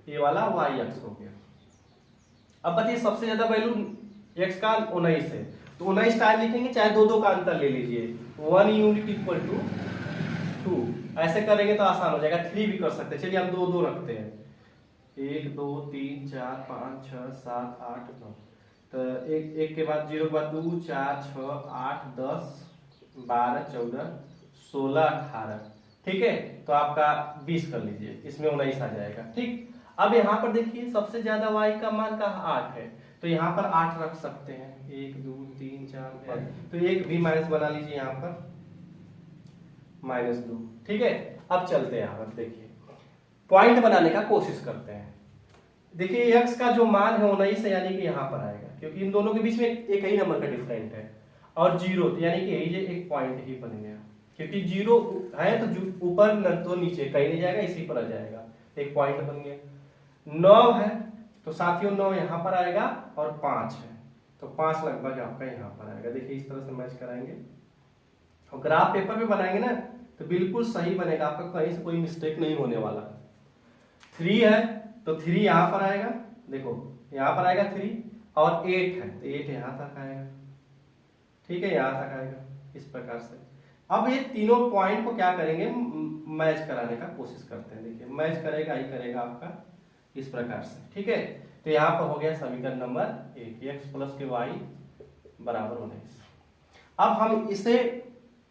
ये वाला y अक्ष हो गया। अब बताइए सबसे ज्यादा वैल्यू x का 19 है, तो 19 टाइम लिखेंगे, चाहे 2 का अंतर ले लीजिए। 1 यूनिट इक्वल टू 2, ऐसे करेंगे तो आसान हो जाएगा, 3 भी कर सकते हैं। चलिए हम 2 2 रखते हैं, 1 2 3 4 5 6 7 8 9, तो एक के बाद 0 के बाद 2 4 6 8 10 12 14 16 18, ठीक है। तो आपका 20 कर लीजिए, इसमें 19 आ जाएगा, ठीक। अब यहाँ पर देखिए सबसे ज्यादा y का मान का 8 है, तो यहाँ पर 8 रख सकते हैं, 1 2 3 4 5, तो एक भी माइनस बना लीजिए यहाँ पर -2, ठीक है। अब चलते हैं यहाँ पर, देखिए पॉइंट बनाने का कोशिश करते हैं। देखिए x का जो मान है 19 है, यानी कि यहाँ पर आएगा, क्योंकि इन दोनों के बीच में एक ही नंबर का डिफरेंट है, और 0 यानी कि यही एक पॉइंट ही बन गया, क्योंकि 0 है तो ऊपर न तो नीचे कहीं नहीं जाएगा, इसी पर आ जाएगा, एक पॉइंट बन गया। 9 है तो साथियों 9 यहाँ पर आएगा, और 5 है तो 5 लगभग आपका यहाँ पर आएगा। देखिए इस तरह से मैच कराएंगे, और ग्राफ पेपर पे बनाएंगे ना तो बिल्कुल सही बनेगा, आपका कहीं से कोई मिस्टेक नहीं होने वाला। 3 है तो 3 यहाँ पर आएगा, देखो यहाँ पर आएगा 3, और 8 है तो 8 यहाँ तक आएगा, ठीक है, यहाँ तक आएगा, इस प्रकार से। अब ये तीनों पॉइंट को क्या करेंगे, मैच कराने का कोशिश करते हैं। देखिए मैच करेगा ही करेगा आपका इस प्रकार से, ठीक है। तो यहाँ पर हो गया समीकरण नंबर 1, x प्लस के y बराबर 19। अब हम इसे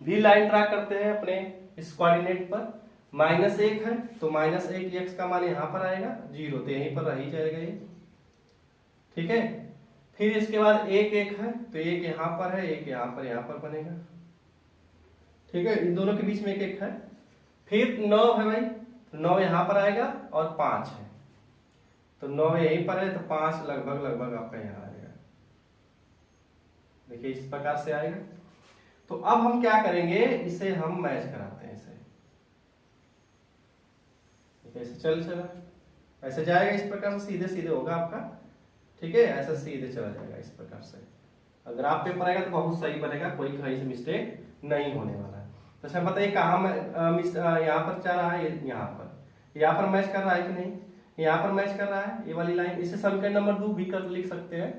भी लाइन ड्रा करते हैं अपने इस कोऑर्डिनेट पर। -1 है तो -1 x का मान यहाँ पर आएगा, 0 तो यहीं पर रह ही जाएगा ये, ठीक है। फिर इसके बाद 1 1 है तो 1 यहाँ पर है, 1 यहाँ पर बनेगा, ठीक है। इन दोनों के बीच में 1 1 है। फिर 9 है भाई, 9 यहाँ पर आएगा, और 5 है तो 9 यहीं पर है, तो 5 लगभग आपका यहाँ आएगा, देखिए इस प्रकार से आएगा। तो अब हम क्या करेंगे, इसे हम मैच कराते हैं, इसे चला ऐसे जाएगा, इस प्रकार से सीधे सीधे होगा आपका, ठीक है, ऐसा सीधे चला जाएगा इस प्रकार से। अगर आप पेपर आएगा तो बहुत सही बनेगा, कोई कहीं से मिस्टेक नहीं होने वाला है। तो अच्छा बताइए कहाँ यहाँ पर चल रहा है, यहाँ पर मैच कर रहा है कि नहीं, यहाँ पर मैच कर रहा है, ये वाली लाइन। इसे समीकरण नंबर 2 भी कर लिख सकते हैं,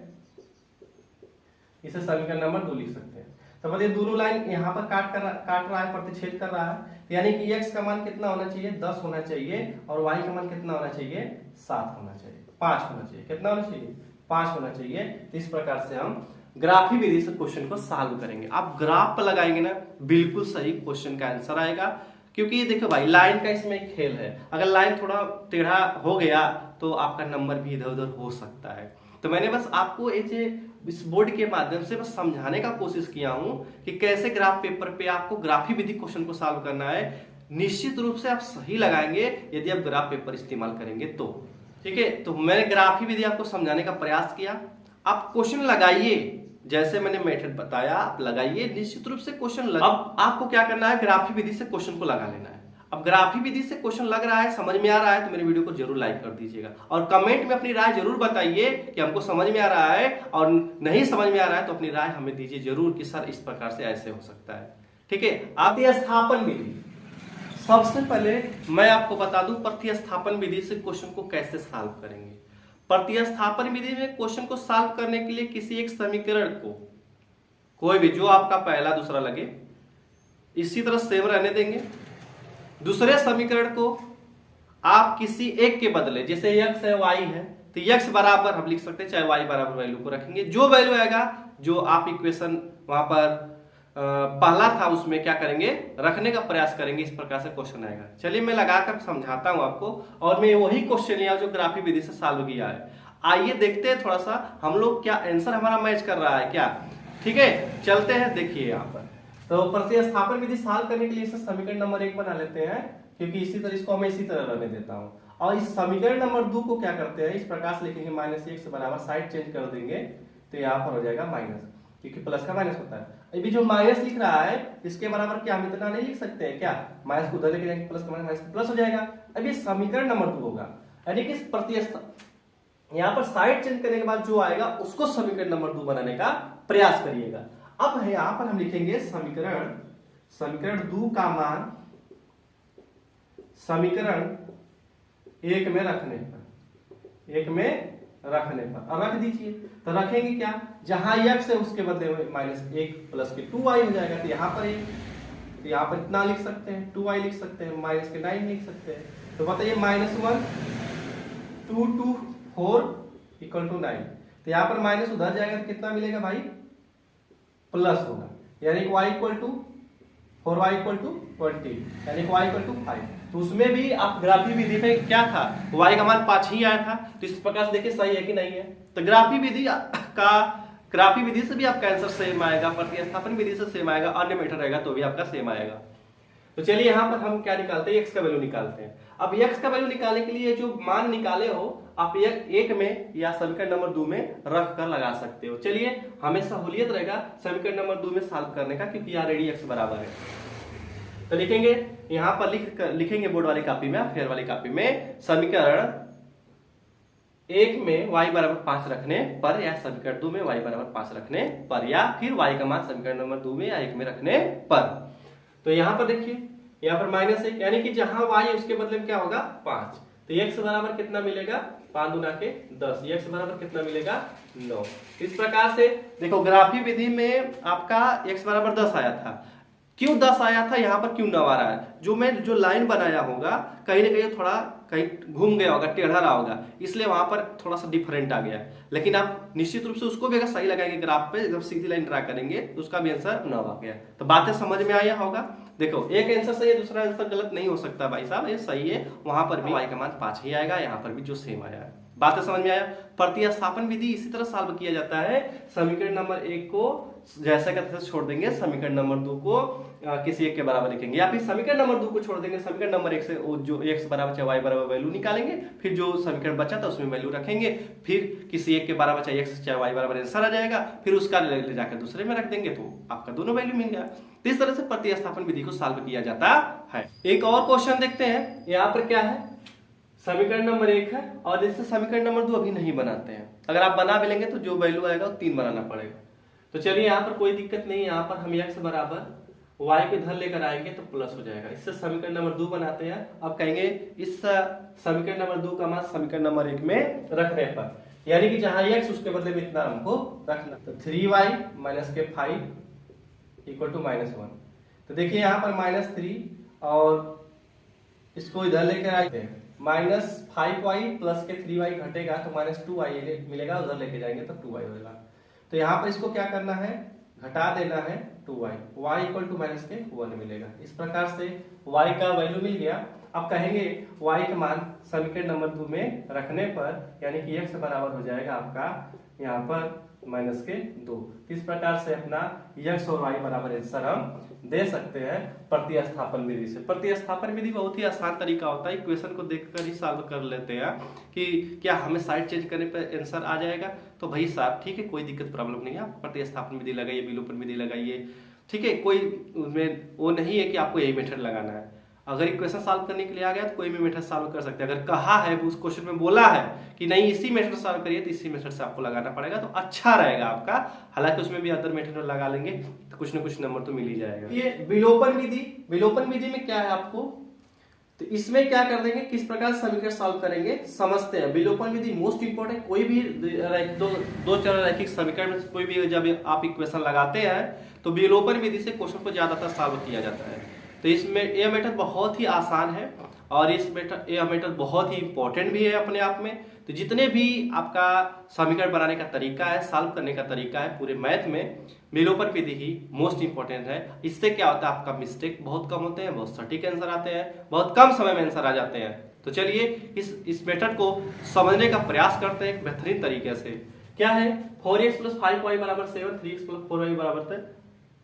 इसे समीकरण नंबर 2 लिख सकते हैं। तो बताइए दोनों लाइन यहाँ पर काट रहा है, प्रतिच्छेद कर रहा है, यानी कि x का मान कितना होना चाहिए, 10 होना चाहिए, और y का मान कितना होना चाहिए, 7 होना चाहिए, 5 होना चाहिए, कितना होना चाहिए, 5 होना चाहिए। तो इस प्रकार से हम ग्राफी विधि से क्वेश्चन को सॉल्व करेंगे। आप ग्राफ पर लगाएंगे ना, बिल्कुल सही क्वेश्चन का आंसर आएगा, क्योंकि देखो भाई लाइन का इसमें एक खेल है, अगर लाइन थोड़ा टेढ़ा हो गया तो आपका नंबर भी इधर उधर हो सकता है। तो मैंने बस आपको इस बोर्ड के माध्यम से बस समझाने का कोशिश किया हूं कि कैसे ग्राफ पेपर पे आपको ग्राफी विधि क्वेश्चन को सॉल्व करना है। निश्चित रूप से आप सही लगाएंगे यदि आप ग्राफ पेपर इस्तेमाल करेंगे तो, ठीक है। तो मैंने ग्राफी विधि आपको समझाने का प्रयास किया, आप क्वेश्चन लगाइए, जैसे मैंने मेथड बताया आप लगाइए, निश्चित रूप से क्वेश्चन अब आपको क्या करना है, ग्राफी विधि से क्वेश्चन को लगा लेना है। अब ग्राफी विधि से क्वेश्चन लग रहा है, समझ में आ रहा है, तो मेरे वीडियो को जरूर लाइक कर दीजिएगा, और कमेंट में अपनी राय जरूर बताइए कि हमको समझ में आ रहा है, और नहीं समझ में आ रहा है तो अपनी राय हमें दीजिए जरूर कि सर इस प्रकार से ऐसे हो सकता है, ठीक है। प्रतिस्थापन विधि, सबसे पहले मैं आपको बता दूं प्रतिस्थापन विधि से क्वेश्चन को कैसे सॉल्व करेंगे। प्रतिस्थापन विधि में क्वेश्चन को सॉल्व करने के लिए किसी एक समीकरण को, कोई भी जो आपका पहला दूसरा लगे, इसी तरह सेम रहने देंगे। दूसरे समीकरण को आप किसी एक के बदले, जैसे x है y है, तो x बराबर हम लिख सकते हैं, चाहे y बराबर वैल्यू को रखेंगे, जो वैल्यू आएगा, जो आप इक्वेशन वहां पर पहला था उसमें क्या करेंगे, रखने का प्रयास करेंगे, इस प्रकार से क्वेश्चन आएगा। चलिए मैं लगाकर समझाता हूं आपको, और मैं वही क्वेश्चन लिया जो ग्राफी विधि से सॉल्व किया है। आइए देखते हैं थोड़ा सा हम लोग क्या आंसर हमारा मैच कर रहा है क्या, ठीक है। चलते हैं, देखिए यहाँ पर तो प्रतिस्थापन विधि सॉल्व करने के लिए इसे समीकरण नंबर 1 बना लेते हैं, क्योंकि इसी तरह इसको मैं इसी तरह रहने देता हूं। और इस समीकरण नंबर 2 को क्या करते हैं, इस प्रकार से लिखेंगे, -1 बराबर साइड चेंज कर देंगे तो यहाँ पर हो जाएगा माइनस, क्योंकि प्लस का माइनस होता है। अभी जो माइनस लिख रहा है इसके बराबर क्या हम इतना नहीं लिख सकते हैं क्या, माइनस को उधर लेके जाएंगे, प्लस का माइनस प्लस हो जाएगा। अभी समीकरण नंबर 2 होगा, यानी कि प्रतिस्थापन यहाँ पर साइड चेंज करने के बाद जो आएगा उसको समीकरण नंबर 2 बनाने का प्रयास करिएगा। अब यहां पर हम लिखेंगे समीकरण 2 का मान समीकरण 1 में रखने पर, और रख दीजिए, तो रखेंगे क्या, जहां x है उसके बदले -1 प्लस के 2y हो जाएगा, तो यहां पर तो यहाँ पर इतना लिख सकते हैं, 2y लिख सकते हैं, माइनस के 9 लिख सकते हैं। तो बताइए -1 2 2 4 इक्वल टू 9। तो यहाँ पर माइनस उधर जाएगा तो कितना मिलेगा भाई, प्लस होगा, यानी कि y equal to 4y equal to 20, यानी कि y इक्वल टू 5। तो उसमें भी आप ग्राफी विधि में क्या था, y का मान 5 ही आया था। तो इस प्रकार से देखिए सही है कि नहीं है। तो ग्राफी विधि से भी आपका आंसर सेम आएगा, प्रतिस्थापन विधि से सेम आएगा, अन्य मेथड रहेगा तो भी आपका सेम आएगा। तो चलिए यहाँ पर हम क्या निकालते हैं, x का वैल्यू निकालते हैं। अब x का वैल्यू निकालने के लिए जो मान निकाले हो आप एक में या समीकरण नंबर 2 में रख कर लगा सकते हो। चलिए हमें सहूलियत रहेगा समीकरण नंबर 2 में सॉल्व करने का, क्योंकि यहाँ रेडी x बराबर है। तो लिखेंगे यहाँ पर लिखेंगे बोर्ड वाली कॉपी में, फेयर वाली कॉपी में समीकरण 1 में y बराबर 5 रखने पर, या समीकरण 2 में y बराबर 5 रखने पर, या फिर y का मान समीकरण नंबर 2 में या 1 में रखने पर। तो यहाँ पर देखिए, यहाँ पर -1, यानी कि जहां y है उसके बदले में क्या होगा 5। तो x बराबर कितना मिलेगा, 5 दूना के 10, x बराबर कितना मिलेगा 9। इस प्रकार से देखो ग्राफी विधि में आपका x बराबर 10 आया था। क्यों 10 आया था, यहाँ पर क्यों 9 आ रहा है, जो लाइन बनाया होगा कहीं ना कहीं थोड़ा कहीं घूम गया होगा, टेढ़ा रहा होगा, इसलिए वहां पर थोड़ा सा डिफरेंट आ गया। लेकिन आप निश्चित रूप से उसको भी अगर सही लगाएंगे ग्राफ पे, जब सीधी लाइन ड्रा करेंगे तो उसका भी आंसर 9 आ गया। तो बातें समझ में आया होगा। देखो एक आंसर सही है, दूसरा आंसर गलत नहीं हो सकता भाई साहब, ये सही है। वहां पर भी y का मान 5 ही आएगा, यहाँ पर भी जो सेम आया है। बातें समझ में आया। प्रतिस्थापन विधि इसी तरह सॉल्व किया जाता है। समीकरण नंबर 1 को जैसा का तैसा छोड़ देंगे, समीकरण नंबर 2 को किसी एक के बराबर लिखेंगे, या फिर समीकरण नंबर 2 को छोड़ देंगे, समीकरण नंबर 1 से जो x बराबर चाहे y बराबर वैल्यू निकालेंगे, फिर जो समीकरण बचा था उसमें वैल्यू रखेंगे, फिर किसी एक के बराबर चाहे x चाहे y बराबर आंसर आ जाएगा, फिर उसका ले जाकर दूसरे में रख देंगे तो आपका दोनों वैल्यू मिल गया। तो इस तरह से प्रतिस्थापन विधि को सॉल्व किया जाता है। एक और क्वेश्चन देखते हैं। यहाँ पर क्या है, समीकरण नंबर 1 है और इससे समीकरण नंबर 2 अभी नहीं बनाते हैं। अगर आप बना भी लेंगे तो जो वैल्यू आएगा वो 3 बनाना पड़ेगा। तो चलिए यहाँ पर कोई दिक्कत नहीं है, यहाँ पर हम x बराबर y को इधर लेकर आएंगे तो प्लस हो जाएगा। इससे समीकरण नंबर 2 बनाते हैं। अब कहेंगे इस समीकरण नंबर 2 का मान समीकरण नंबर 1 में रखने पर, यानी कि जहां x उसके बदले में इतना हमको रखना। तो 3y माइनस के 5 इक्वल टू -1। तो देखिए यहाँ पर -3 और इसको इधर लेकर आते हैं, -5y प्लस के 3y घटेगा तो -2y मिलेगा, उधर लेके जाएंगे तो 2y होगा। तो यहाँ पर इसको क्या करना है, घटा देना है 2y, y equal to minus के 1 मिलेगा। इस प्रकार से y का वैल्यू मिल गया। अब कहेंगे y का मान समीकरण नंबर 2 में रखने पर, यानी कि x बराबर हो जाएगा आपका यहाँ पर -2। इस प्रकार से अपना x और y बराबर आंसर हम दे सकते हैं प्रतिस्थापन विधि से। प्रतिस्थापन विधि बहुत ही आसान तरीका होता है, इक्वेशन को देखकर ही सॉल्व कर लेते हैं कि क्या हमें साइड चेंज करने पर आंसर आ जाएगा। तो भाई साहब ठीक है, कोई दिक्कत प्रॉब्लम नहीं है, आप प्रतिस्थापन विधि लगाइए, विलोपन विधि लगाइए, ठीक है, कोई उसमें वो नहीं है कि आपको यही मेथड लगाना है। अगर इक्वेशन सॉल्व करने के लिए आ गया तो कोई भी मेथड सॉल्व कर सकते हैं। अगर कहा है उस क्वेश्चन में बोला है कि नहीं इसी मेथड सॉल्व करिए तो इसी मेथड से आपको लगाना पड़ेगा, तो अच्छा रहेगा आपका। हालांकि उसमें भी अदर मेथड लगा लेंगे तो कुछ ना कुछ नंबर तो मिल ही जाएगा। ये विलोपन विधि में क्या है आपको, तो इसमें क्या कर देंगे, किस प्रकार समीकरण सॉल्व करेंगे समझते हैं। विलोपन विधि मोस्ट इंपोर्टेंट, कोई भी दो चर रैखिक समीकरण में कोई भी जब आप इक्वेशन लगाते हैं तो विलोपन विधि से क्वेश्चन को ज्यादातर सॉल्व किया जाता है। तो इसमें यह मेथड बहुत ही आसान है और यह मेथड बहुत ही इंपॉर्टेंट भी है अपने आप में। तो जितने भी आपका समीकरण बनाने का तरीका है, सॉल्व करने का तरीका है पूरे मैथ में, विलोपन विधि ही मोस्ट इंपॉर्टेंट है। इससे क्या होता है, आपका मिस्टेक बहुत कम होते हैं, बहुत सटीक आंसर आते हैं, बहुत कम समय में आंसर आ जाते हैं। तो चलिए इस मेथड को समझने का प्रयास करते हैं एक बेहतरीन तरीके से। क्या है, 4x + 5y = 7, 3x + 4y =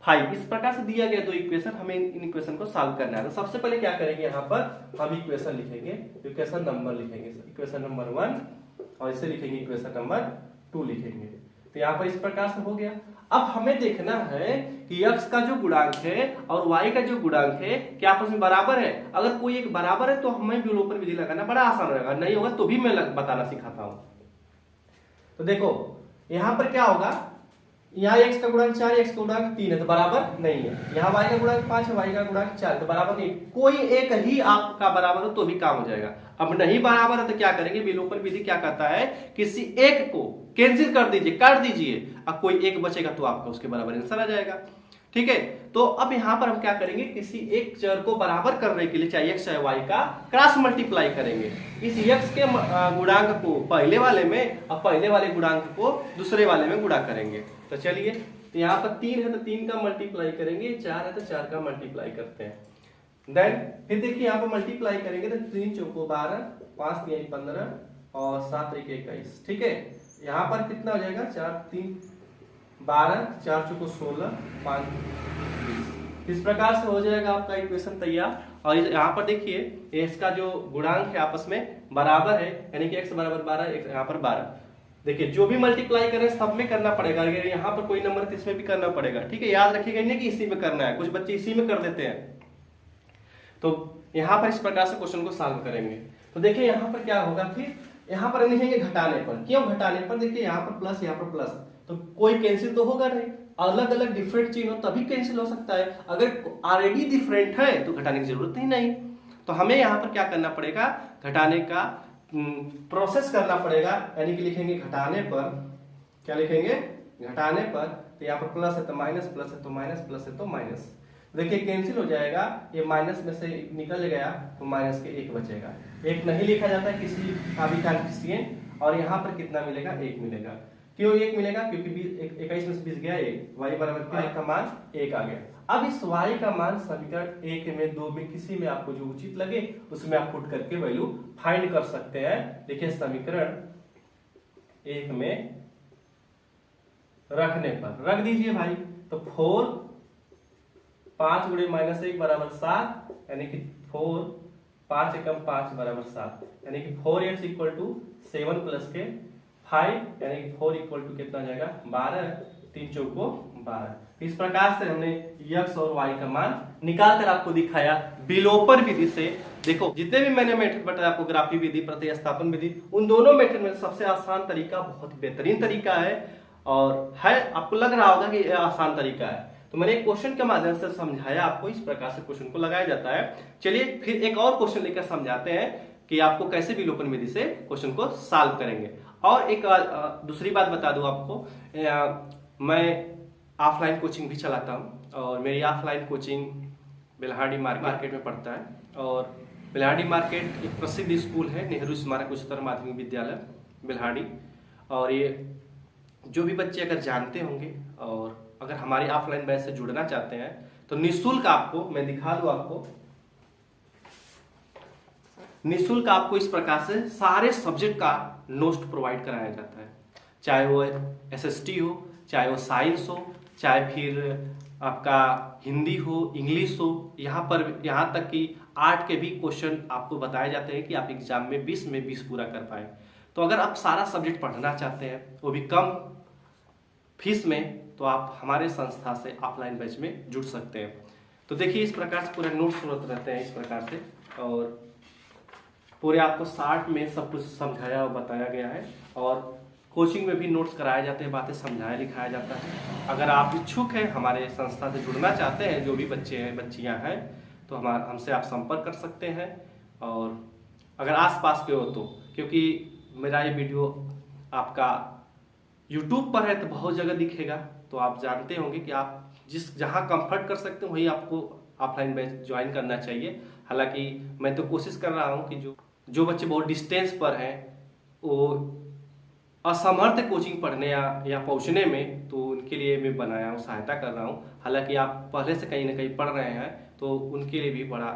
5। इस प्रकार से दिया गया दो इक्वेशन, हमें इन इक्वेशन को सॉल्व करना है। तो सबसे पहले क्या करेंगे, यहाँ पर हम इक्वेशन लिखेंगे, इक्वेशन नंबर लिखेंगे, इक्वेशन नंबर 1 और इसे लिखेंगे इक्वेशन नंबर 2 लिखेंगे। तो यहाँ पर इस प्रकार से हो गया। अब हमें देखना है कि x का जो गुणांक है और y का जो गुणांक है क्या आपस में बराबर है। अगर कोई एक बराबर है तो हमें विलोपन विधि लगाना बड़ा आसान रहेगा, नहीं होगा तो भी मैं बताना सिखाता हूं। तो देखो यहां पर क्या होगा, यहाँ x का गुणांक 4 x का गुणांक 3 है तो बराबर नहीं है, यहाँ y का गुणांक 5 है y का गुणांक 4 तो बराबर नहीं। कोई एक ही आपका बराबर हो तो भी काम हो जाएगा। अब नहीं बराबर है तो क्या करेंगे, विलोपन विधि क्या कहता है, किसी एक को कैंसिल कर दीजिए, काट दीजिए, अब कोई एक बचेगा तो आपका उसके बराबर आंसर आ जाएगा। ठीक है। तो अब यहाँ पर हम क्या करेंगे, किसी एक चर को बराबर करने के लिए चाहे x चाहे y का क्रॉस मल्टीप्लाई करेंगे। इस x के गुणांक को पहले वाले में और पहले वाले गुणांक को दूसरे वाले में गुणा करेंगे। तो चलिए, तो यहाँ पर 3 है तो 3 का मल्टीप्लाई करेंगे, 4 है तो 4 का मल्टीप्लाई करते हैं। देन फिर देखिए यहाँ पर मल्टीप्लाई करेंगे तो 3 चौको 12, 5 3 15 और 7 1 21। ठीक है, यहाँ पर कितना हो जाएगा, 4 3 12, 4 चौको 16, 5 20। इस प्रकार से हो जाएगा आपका इक्वेशन तैयार। और यहाँ पर देखिए इसका जो गुणांक है आपस में बराबर है, यानी कि x बराबर 12, यहाँ पर 12। देखिए जो भी मल्टीप्लाई करें सब में करना पड़ेगा, अगर यहाँ पर कोई नंबर तो इसमें भी करना पड़ेगा। ठीक है, याद रखिएगा नहीं कि इसी में करना है, कुछ बच्चे इसी में कर देते हैं। तो यहाँ पर इस प्रकार से क्वेश्चन को सॉल्व करेंगे। तो देखिए यहाँ पर क्या होगा, फिर यहाँ पर लिखेंगे घटाने पर। क्यों घटाने पर, देखिए यहाँ पर प्लस यहाँ पर प्लस, तो कोई कैंसिल तो होगा नहीं, अलग अलग डिफरेंट चीज हो तभी कैंसिल हो सकता है। अगर ऑलरेडी डिफरेंट है तो घटाने की जरूरत ही नहीं। तो हमें यहाँ पर क्या करना पड़ेगा, घटाने का प्रोसेस करना पड़ेगा, यानी कि लिखेंगे घटाने पर। क्या लिखेंगे, घटाने पर। तो यहाँ पर प्लस है तो माइनस, प्लस है तो माइनस, प्लस है तो माइनस। देखिए कैंसिल हो जाएगा, ये माइनस में से निकल गया तो माइनस के 1 बचेगा। 1 नहीं लिखा जाता है किसी का भी कोएफिशिएंट। और यहाँ पर कितना मिलेगा, 1 मिलेगा। क्यों 1 मिलेगा, क्योंकि 21 में से 20 गया 1, y बराबर क्या, y का मान 1 आ गया। अब इस y का मान समीकरण 1 में 2 में किसी में आपको जो उचित लगे उसमें आप पुट करके वैल्यू फाइंड कर सकते हैं। देखिए समीकरण 1 में रखने पर रख दीजिए भाई, तो 4 5 गुणे -1 बराबर 7, यानी कि 4 5 एकम 5 बराबर 7, यानी कि 4x इक्वल टू 7 प्लस के 5, यानी कि 4 इक्वल टू कितना हो जाएगा 12, 3 चौको 12। इस प्रकार से हमने x और y का मान निकाल कर आपको दिखाया विलोपन विधि से। देखो जितने भी मैंने मेथड बताया आपको, ग्राफी विधि, प्रतिस्थापन विधि, उन दोनों मेथड में सबसे आसान तरीका, बहुत बेहतरीन तरीका है। और है आपको लग रहा होगा कि यह आसान तरीका है, तो मैंने एक क्वेश्चन के माध्यम से समझाया आपको, इस प्रकार से क्वेश्चन को लगाया जाता है। चलिए फिर एक और क्वेश्चन लेकर समझाते हैं कि आपको कैसे विलोपन विधि से क्वेश्चन को सॉल्व करेंगे। और एक दूसरी बात बता दूं आपको, मैं ऑफलाइन कोचिंग भी चलाता हूं और मेरी ऑफलाइन कोचिंग बेल्हाड़ी मार्केट में पड़ता है। और बेल्हाड़ी मार्केट एक प्रसिद्ध स्कूल है, नेहरू स्मारक उच्चतर माध्यमिक विद्यालय बेल्हाड़ी। और ये जो भी बच्चे अगर जानते होंगे और अगर हमारी ऑफलाइन बैच से जुड़ना चाहते हैं तो निःशुल्क आपको, मैं दिखा दूं आपको, निःशुल्क आपको इस प्रकार से सारे सब्जेक्ट का नोट्स प्रोवाइड कराया जाता है। चाहे वो एसएसटी हो, चाहे वो साइंस हो, चाहे फिर आपका हिंदी हो, इंग्लिश हो, यहाँ तक कि आर्ट के भी क्वेश्चन आपको बताए जाते हैं कि आप एग्जाम में 20 में 20 पूरा कर पाए। तो अगर आप सारा सब्जेक्ट पढ़ना चाहते हैं वो भी कम फीस में, तो आप हमारे संस्था से ऑफलाइन बैच में जुड़ सकते हैं। तो देखिए इस प्रकार से पूरे नोट्स होते रहते हैं इस प्रकार से, और पूरे आपको शार्ट में सब कुछ समझाया और बताया गया है। और कोचिंग में भी नोट्स कराए जाते हैं, बातें समझाया लिखाया जाता है। अगर आप इच्छुक हैं हमारे संस्था से जुड़ना चाहते हैं, जो भी बच्चे हैं बच्चियां हैं, तो हमसे आप संपर्क कर सकते हैं। और अगर आसपास के हो तो, क्योंकि मेरा ये वीडियो आपका YouTube पर है तो बहुत जगह दिखेगा, तो आप जानते होंगे कि आप जहाँ कंफर्ट कर सकते हो वही आपको ऑफलाइन बैच ज्वाइन करना चाहिए। हालांकि मैं तो कोशिश कर रहा हूँ कि जो बच्चे बहुत डिस्टेंस पर हैं, वो असमर्थ कोचिंग पढ़ने या पहुँचने में, तो उनके लिए मैं बनाया हूँ, सहायता कर रहा हूँ। हालांकि आप पहले से कहीं ना कहीं पढ़ रहे हैं तो उनके लिए भी बड़ा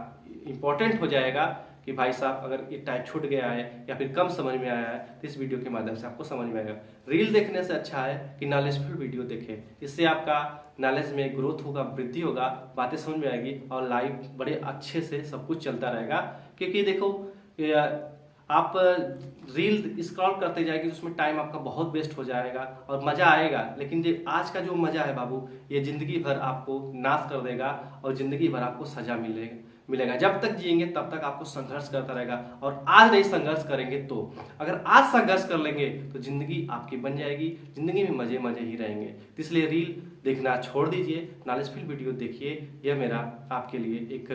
इम्पोर्टेंट हो जाएगा कि भाई साहब अगर ये टाइप छूट गया है या फिर कम समझ में आया है तो इस वीडियो के माध्यम से आपको समझ में आएगा। रील देखने से अच्छा है कि नॉलेजफुल वीडियो देखें, इससे आपका नॉलेज में ग्रोथ होगा, वृद्धि होगा, बातें समझ में आएगी और लाइव बड़े अच्छे से सब कुछ चलता रहेगा। क्योंकि देखो आप रील स्क्रॉल करते जाएंगे तो उसमें टाइम आपका बहुत वेस्ट हो जाएगा और मजा आएगा, लेकिन जो आज का जो मजा है बाबू, ये जिंदगी भर आपको नाश कर देगा और जिंदगी भर आपको सजा मिलेगा। जब तक जिएंगे तब तक आपको संघर्ष करता रहेगा। और आज नहीं संघर्ष करेंगे तो, अगर आज संघर्ष कर लेंगे तो जिंदगी आपकी बन जाएगी, जिंदगी में मजे मजे ही रहेंगे। तो इसलिए रील देखना छोड़ दीजिए, नॉलेजफुल वीडियो देखिए। यह मेरा आपके लिए एक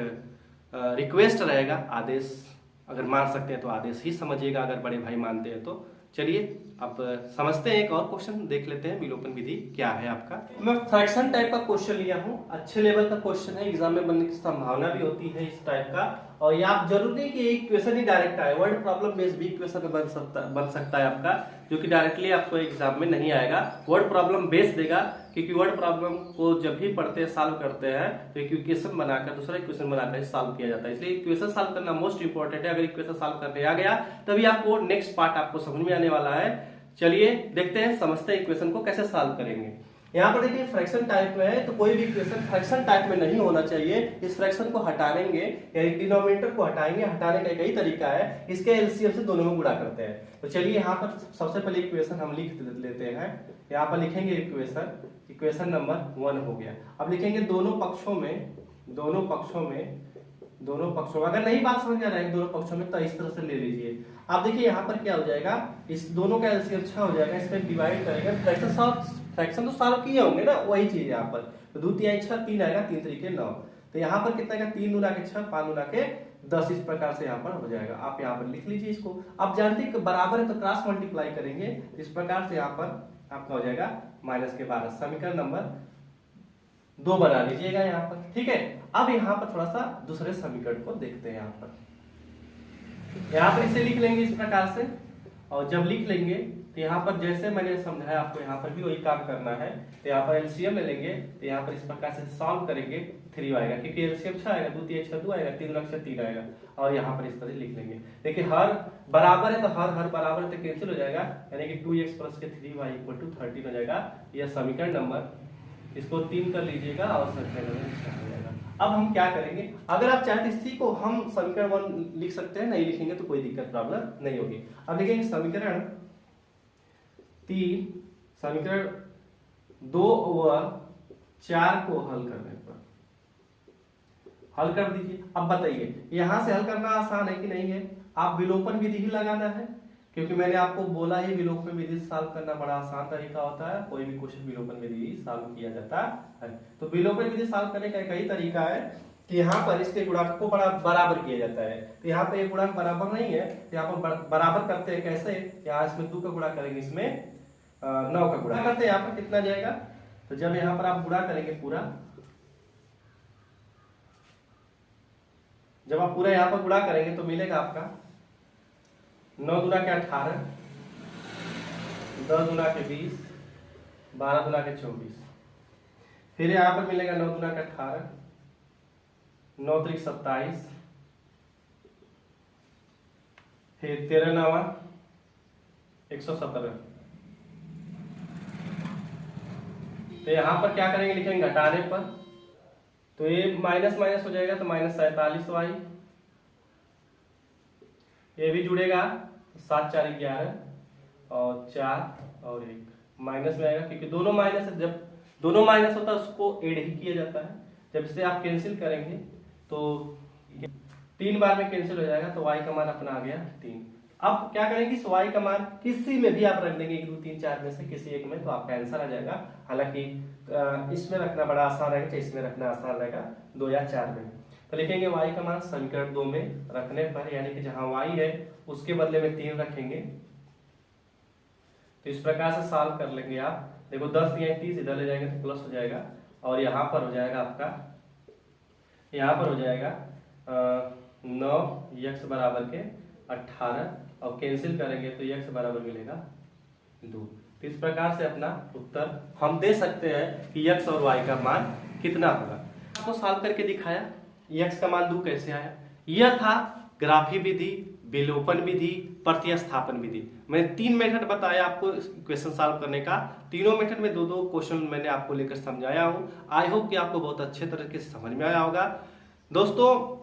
रिक्वेस्ट रहेगा, आदेश अगर मान सकते हैं तो आदेश ही समझिएगा, अगर बड़े भाई मानते हैं तो। चलिए आप समझते हैं, एक और क्वेश्चन देख लेते हैं विलोपन विधि क्या है आपका। मैं फ्रैक्शन टाइप का क्वेश्चन लिया हूँ, अच्छे लेवल का क्वेश्चन है, एग्जाम में बनने की संभावना भी होती है इस टाइप का। और ये आप जरूरी नहीं कि एक क्वेश्चन ही डायरेक्ट आए, वर्ड प्रॉब्लम बेस्ड भी क्वेश्चन बन सकता है आपका, जो कि डायरेक्टली आपको एग्जाम में नहीं आएगा, वर्ड प्रॉब्लम बेस्ड देगा। क्योंकि वर्ड प्रॉब्लम को जब भी पढ़ते हैं, सॉल्व करते हैं, तो एक इक्वेशन बनाकर दूसरा इक्वेशन बनाकर सॉल्व किया जाता है, इसलिए इक्वेशन सॉल्व करना मोस्ट इंपॉर्टेंट है। अगर इक्वेशन सॉल्व करने आ गया तभी आपको नेक्स्ट पार्ट आपको समझ में आने वाला है। चलिए देखते हैं, समझते हैं इक्वेशन को कैसे सॉल्व करेंगे। यहाँ पर देखिए फ्रैक्शन टाइप में है, तो कोई भी इक्वेशन फ्रैक्शन टाइप में नहीं होना चाहिए। इस फ्रैक्शन को हटाएंगे या डिनोमिनेटर को हटाएंगे, हटाने का कई तरीका है, इसके एलसीएम से दोनों में गुणा करते हैं। तो चलिए यहाँ पर सबसे पहले इक्वेशन हम लिख लेते हैं। यहाँ पर लिखेंगे इक्वेशन नंबर 1 हो गया। अब लिखेंगे दोनों पक्षों में अगर नहीं बात समझ में आ रहा है दोनों पक्षों में, तो इस तरह से ले लीजिए। आप देखिए यहाँ पर क्या हो जाएगा, इस दोनों का एलसीएम 6 हो जाएगा, इसमें डिवाइड करेंगे, फ्रैक्शन तो सॉल्व किए होंगे ना, वही चीज यहाँ पर। तो 2 3 6 3 आएगा, 3 3 9। तो यहाँ पर कितना का 3 गुना के 6, 5 गुना के 10, इस प्रकार से यहाँ पर हो जाएगा। आप यहाँ पर लिख लीजिए इसको। आप जानते हैं कि बराबर है तो क्रॉस मल्टीप्लाई करेंगे, इस प्रकार से यहाँ पर आपका हो जाएगा -12। समीकरण नंबर 2 बना लीजिएगा यहाँ पर, ठीक है। अब यहाँ पर थोड़ा सा दूसरे समीकरण को देखते हैं। यहाँ पर इसे लिख लेंगे इस प्रकार से, और जब लिख लेंगे तो यहाँ पर जैसे मैंने समझाया आपको, यहाँ पर भी वही काम करना है। तो यहाँ पर एलसीएम ले लेंगे, तो यहाँ पर इस प्रकार से सॉल्व करेंगे, 3 आएगा, क्योंकि एलसीएम 6 आएगा, 2 3 6 2 आएगा, 3 गुना 6 3 आएगा। और यहाँ पर इस तरह लिख लेंगे। देखिए हर बराबर है तो हर बराबर तो कैंसिल हो जाएगा, यानी कि 2x + 3y = 13 हो जाएगा। यह समीकरण नंबर, इसको 3 कर लीजिएगा और समीकरण नंबर 6 हो जाएगा। अब हम क्या करेंगे, अगर आप चाहते इसी को हम समीकरण 1 लिख सकते हैं, नहीं लिखेंगे तो कोई दिक्कत प्रॉब्लम नहीं होगी। अब लिखेंगे समीकरण 3, समीकरण 2 और 4 को हल करने पर हल कर दीजिए। अब बताइए यहां से हल करना आसान है कि नहीं है? आप विलोपन विधि ही लगाना है, क्योंकि मैंने आपको बोला ही विलोपन विधि सॉल्व करना बड़ा आसान तरीका होता है, कोई भी क्वेश्चन विलोपन विधि सॉल्व किया जाता है। तो विलोपन विधि सॉल्व करने का कई तरीका है कि यहाँ पर इसके गुणांक को बराबर किया जाता है। तो यहाँ पे ये गुणांक बराबर नहीं है, तो यहाँ पर बराबर करते हैं कैसे, यहाँ इसमें 2 का गुणा करेंगे, इसमें 9 का गुणा करते हैं। यहाँ पर कितना जाएगा, तो जब यहाँ पर आप गुणा करेंगे पूरा, जब आप पूरा यहाँ पर गुणा करेंगे तो मिलेगा आपका 9 गुना के 18, 10 गुना के 20, 12 गुना के 24। फिर यहाँ पर मिलेगा 9 गुना के 18, 9 3 27, फिर 13 9 117। तो यहाँ पर क्या करेंगे, लिखेंगे घटाने पर, तो ये माइनस माइनस हो जाएगा, तो -47y, ये भी जुड़ेगा, 7 4 11 और 4 और 1 माइनस में आएगा, क्योंकि दोनों माइनस है, जब दोनों माइनस होता है उसको ऐड ही किया जाता है। जब इसे आप कैंसिल करेंगे तो 3 बार में कैंसिल हो जाएगा, तो y का मान अपना आ गया 3। अब क्या करेंगे, इस y का मान किसी में भी आप रख देंगे, 1 2 3 4 में से किसी एक में, तो आपका आंसर आ जाएगा। हालांकि इसमें रखना बड़ा आसान रहेगा, चाहे इसमें रखना आसान रहेगा, 2 या 4 में। तो लिखेंगे y का मान समीकरण 2 में रखने पर, यानी कि जहां y है उसके बदले में 3 रखेंगे। तो इस प्रकार से सॉल्व कर लेंगे आप। देखो 10 या 30 इधर ले जाएंगे तो प्लस हो जाएगा, और यहाँ पर हो जाएगा आपका, यहाँ पर हो जाएगा 9 x बराबर के 18, और कैंसिल करेंगे तो x बराबर मिलेगा 2। तो इस प्रकार से अपना उत्तर हम दे सकते हैं कि x और y का मान कितना होगा। आपको सॉल्व करके दिखाया, x का मान 2 कैसे आया। यह था ग्राफी विधि, विलोपन विधि, प्रतिस्थापन विधि। मैंने 3 मेथड बताया आपको क्वेश्चन सॉल्व करने का। तीनों मेथड में 2-2 क्वेश्चन मैंने आपको लेकर समझाया हूं। आई होप कि आपको बहुत अच्छे तरीके से समझ में आया होगा। दोस्तों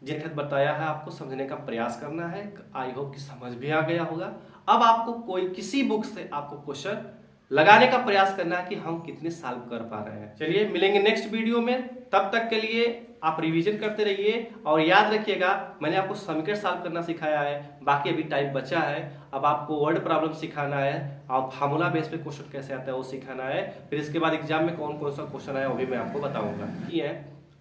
जिन मेथड बताया है आपको समझने का प्रयास करना है, आई होप कि समझ भी आ गया होगा। अब आपको कोई किसी बुक से आपको क्वेश्चन लगाने का प्रयास करना है कि हम कितने सॉल्व कर पा रहे हैं। चलिए मिलेंगे नेक्स्ट वीडियो में, तब तक के लिए आप रिवीजन करते रहिए, और याद रखिएगा मैंने आपको समीकरण सॉल्व करना सिखाया है, बाकी अभी टाइप बचा है। अब आपको वर्ड प्रॉब्लम सिखाना है, और फार्मूला बेस पे क्वेश्चन कैसे आता है वो सिखाना है। फिर इसके बाद एग्जाम में कौन कौन सा क्वेश्चन आया वो भी मैं आपको बताऊंगा। ये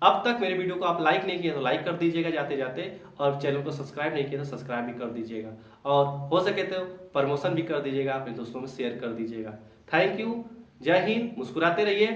अब तक मेरे वीडियो को आप लाइक नहीं किया तो लाइक कर दीजिएगा जाते जाते, और चैनल को सब्सक्राइब नहीं किया तो सब्सक्राइब भी कर दीजिएगा, और हो सके तो प्रमोशन भी कर दीजिएगा, अपने दोस्तों में शेयर कर दीजिएगा। थैंक यू, जय हिंद, मुस्कुराते रहिए।